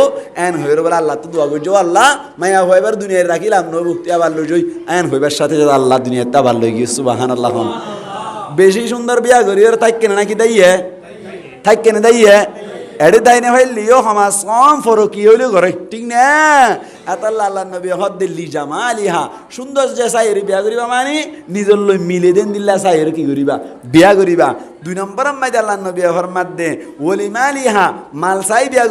এন হইর বলে আল্লাহ তো দোয়া করছো আল্লাহ মায়া হইবার দুনিয়ার রাখিলাম নইব তে আবার লই জই এন হইবার সাথে আল্লাহ দুনিয়াতে আবার লই গিয়ে সুবহানাল্লাহ বেশি সুন্দর বিয়া করির তাই কেন নাকি দাইয়ে থাক কেন দাইয়ে এডে দাই না হইলিও সমাজ কম ফরকি হইলে ঘরে ঠিক না আতাল্লাহ আল্লাহ নবী হদ দিল্লি জামালিহা সুন্দর যে সাইরি বিয়া করিবা মানে নিজর লই মিলে দেন দিল্লা সাইরি কি করিবা বিয়া করিবা 2 নম্বর মাইদ আল্লাহ নবী ফরমাত দে ওলি মালিহা মালসাই বিয়া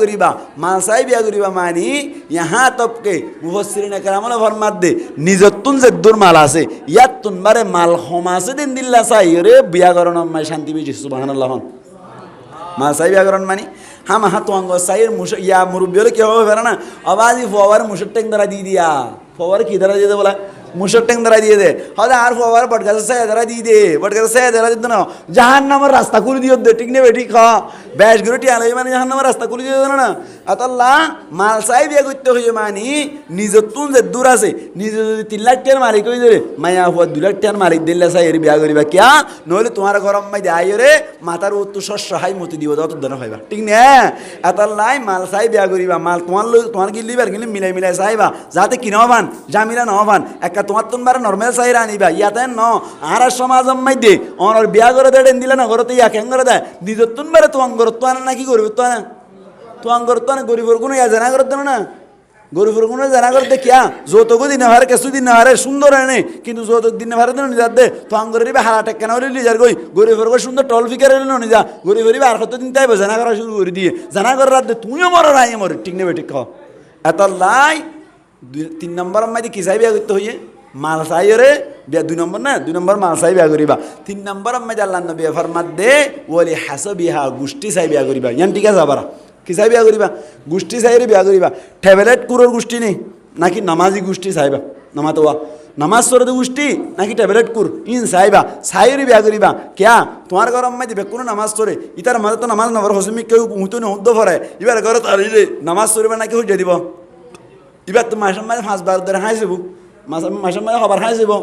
করিবা মানে ইহা তবকে মুফাসসিরিন کرامল ফরমাত দে নিজতুন যে দূর মাল আছে ইয়াতুন বারে মাল খমাসে দেন দিল্লা সাইরে বিয়া করন মাই শান্তি বেজি সুবহানাল্লাহ মালসাই বিয়া করন মানে हम हाँ तो अंगो साइर मुश या मुरुबियों क्या हो गया ना आवाज़ ही फवार मुशट्टेंग दरा दी दिया फवार की दरा दिए बोला मुशट्टेंग दरा दिए दे हाँ आर फवार बटका से दरा दी दे बटका से दरा दी ना जहान नंबर रास्ता खुल दियो दे ठीक ने बैठी खा बैश गुरुटी आले माने जहान नंबर रास्ता खुल दियो ना अतल्ला माल साहिब या कुत्ते हो मानी निजतुन से दूरा से निज 3 लाख टेन मालिक कोई दे माया हुआ 2 लाख टेन मालिक दिल्ला साइर बिया करिबा क्या नोले तुम्हारा गरम में जाइयो रे मातार उत्तु सहाय मति दियो दाও তো দনা হইবা ঠিক না এতলাই মাল সাই বিয়া করিবা মাল তোমার গিলিবার গিলি মিলাই সাইবা যাতে কিনবান জামিলা নহবান একটা তোমার তোমবার নরমাল সাই রানিবা ইয়াতে ন আর সমাজম মধ্যে অনর বিয়া করে দেন দিলা না ঘরতে ইয়া কেন করে দেয় নিজত তোমবার তোমার ঘর তো না কি করবে তো না তোমার ঘর তো না গরিবর কোনো ইয়া জানা করতে না গরিবর কোনো জানা করতে কিয়া যতগো দিন হারে কিছু দিন হারে সুন্দর আনে কিন্তু যত দিন হারে দিন নিজাত দে তোমার ঘরের হারা টেক কেন হইলি লিজার গই গরিবর কো সুন্দর টল ফিকার হইল নিজা গরিবর আর কত দিন তাইব জানা করা শুরু করে দিয়ে জানা করার রাত তুমিও মরো নাই মর ঠিক নেবে ঠিক খাও এত লাই 3 নম্বর মাইতে কি চাই বিয়া করতে হইয়ে মাল চাইরে বিয়া 2 নম্বর না 2 নম্বর মাল চাই বিয়া করিবা 3 নম্বর মাইতে আল্লাহ নবী ফরমাত দে ওলি হাসাবিহা গুষ্টি চাই বিয়া করিবা ইয়ান ঠিক আছে আবার কি চাই বিয়া করিবা গোষ্ঠী চাইরে বিয়া করিবা ট্যাবলেট কুরোর গোষ্ঠী নেই নাকি নামাজি গোষ্ঠী চাইবা নামাতোয়া নামাজ সরদ গোষ্ঠী নাকি ট্যাবলেট কুর ইন চাইবা চাইরে বিয়া করিবা কিয়া তোমার গরম মাই দিবে কোনো নামাজ সরে ইতার মাঝে তো নামাজ নবর হসমি কেউ হুঁতো নহদ্দ ফরে এবার ঘরে তারিলে নামাজ সরিবা নাকি হইয়া দিব এবার তো মাসের মাঝে 5 বার ধরে হাই যাব মাসের মাঝে খবর হাই যাব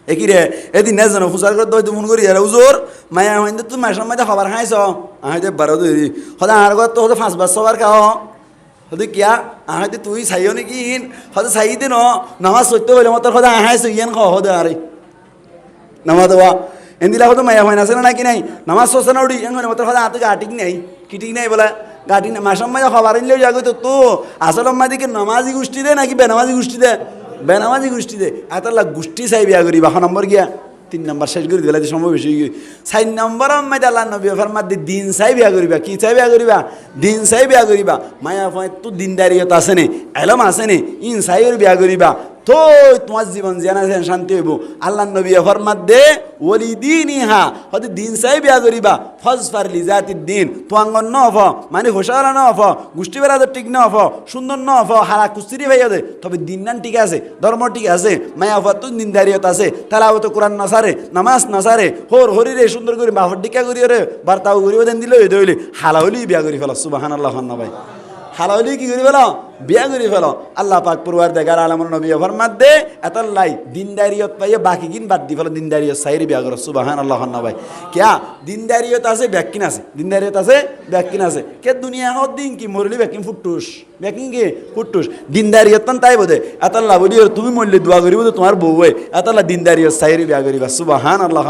একই রে এদিন না জানো ফুসার করে দই ফোন করি আরে হুজুর মায়া হইন্দে তুই মাসের মাঝে খবর খাইছ আহাইতে বারো দুই হদা আর ঘর তো হতে 5 বার সবার খাও হদে কিয়া আহাইতে তুই চাইও নাকি হদে চাই দে ন নামাজ সত্য হইলে মতো হদা আহাইছ ইয়ান খাও হদে আরে নামাজ দেওয়া এন্দিলা হতো মায়া হয় না আছে নাকি নাই নামাজ সোসা না উড়ি এন মতো হদা হাতে গাটিক নাই কিটিক নাই বলে গাটি না মাসের মাঝে খবর আনলেও যাগো তো আসল মাদিকে নামাজি গোষ্ঠী দে নাকি বেনামাজি গোষ্ঠী দে বেনামাজি গোষ্ঠী দে এতলা গোষ্ঠী চাই বিয়া করিবা 1 নম্বর গিয়া 3 নম্বর শেষ করে দিলা সম্ভব বেশি 4 নম্বর মাইতে আল্লাহ নবী ফরমাত দি দিন চাই বিয়া করিবা কি চাই বিয়া করিবা দিন চাই বিয়া করিবা মায়া ফয় তো দিনদারিয়ত আছে নে এলম আছে নে ইন চাইর বিয়া করিবা তো তোমার জীবন জানা শান্তি হইব আল্লাহ নবী ফরমাত দে ওলি দিনিহা হতে দিন চাই বিয়া করিবা ফজফার লিজাতিদ দিন তোয়াঙ্গন ন হফ মানে হোসারা ন হফ গোষ্ঠী বেড়াতে ঠিক ন হফ সুন্দর ন হফ হারা কুস্তিরি ভাইয়া দে তবে দিন নান ঠিক আছে ধর্ম ঠিক আছে মায়া হফ তো দিনদারিয়ত আছে তালাওয়াত কোরআন নসারে নামাজ নসারে হরি রে সুন্দর করে বাহর ডিকা করি রে বার্তাও করিব দেন দিলে হইতে হইলে হালাউলি বিয়া করি ফেলা সুবহানাল্লাহ ভাই হালাউলি কি করি ফেলো বিয়া করি ফেলো আল্লাহ পাক পরওয়ারদিগার আলমের নবী ফরমাত দে এতলাই দিনদারিয়ত পাইয়ে বাকি কিন বাদ দি ফেলো দিনদারিয়ত সাইরি বিয়া করো সুবহানাল্লাহ ভাই কিয়া দিনদারিয়ত আছে ব্যাকিন আছে দিনদারিয়ত আছে ব্যাকিন আছে কে দুনিয়া হদ দিন কি মরলি ব্যাকিন ফুটুস ব্যাকিন কি ফুটুস দিনদারিয়ত তাই বদে এতলা বলি তুমি মরলে দোয়া করিব তোমার বউ এতলা দিনদারিয়ত সাইরি বিয়া করিবা সুবহানাল্লাহ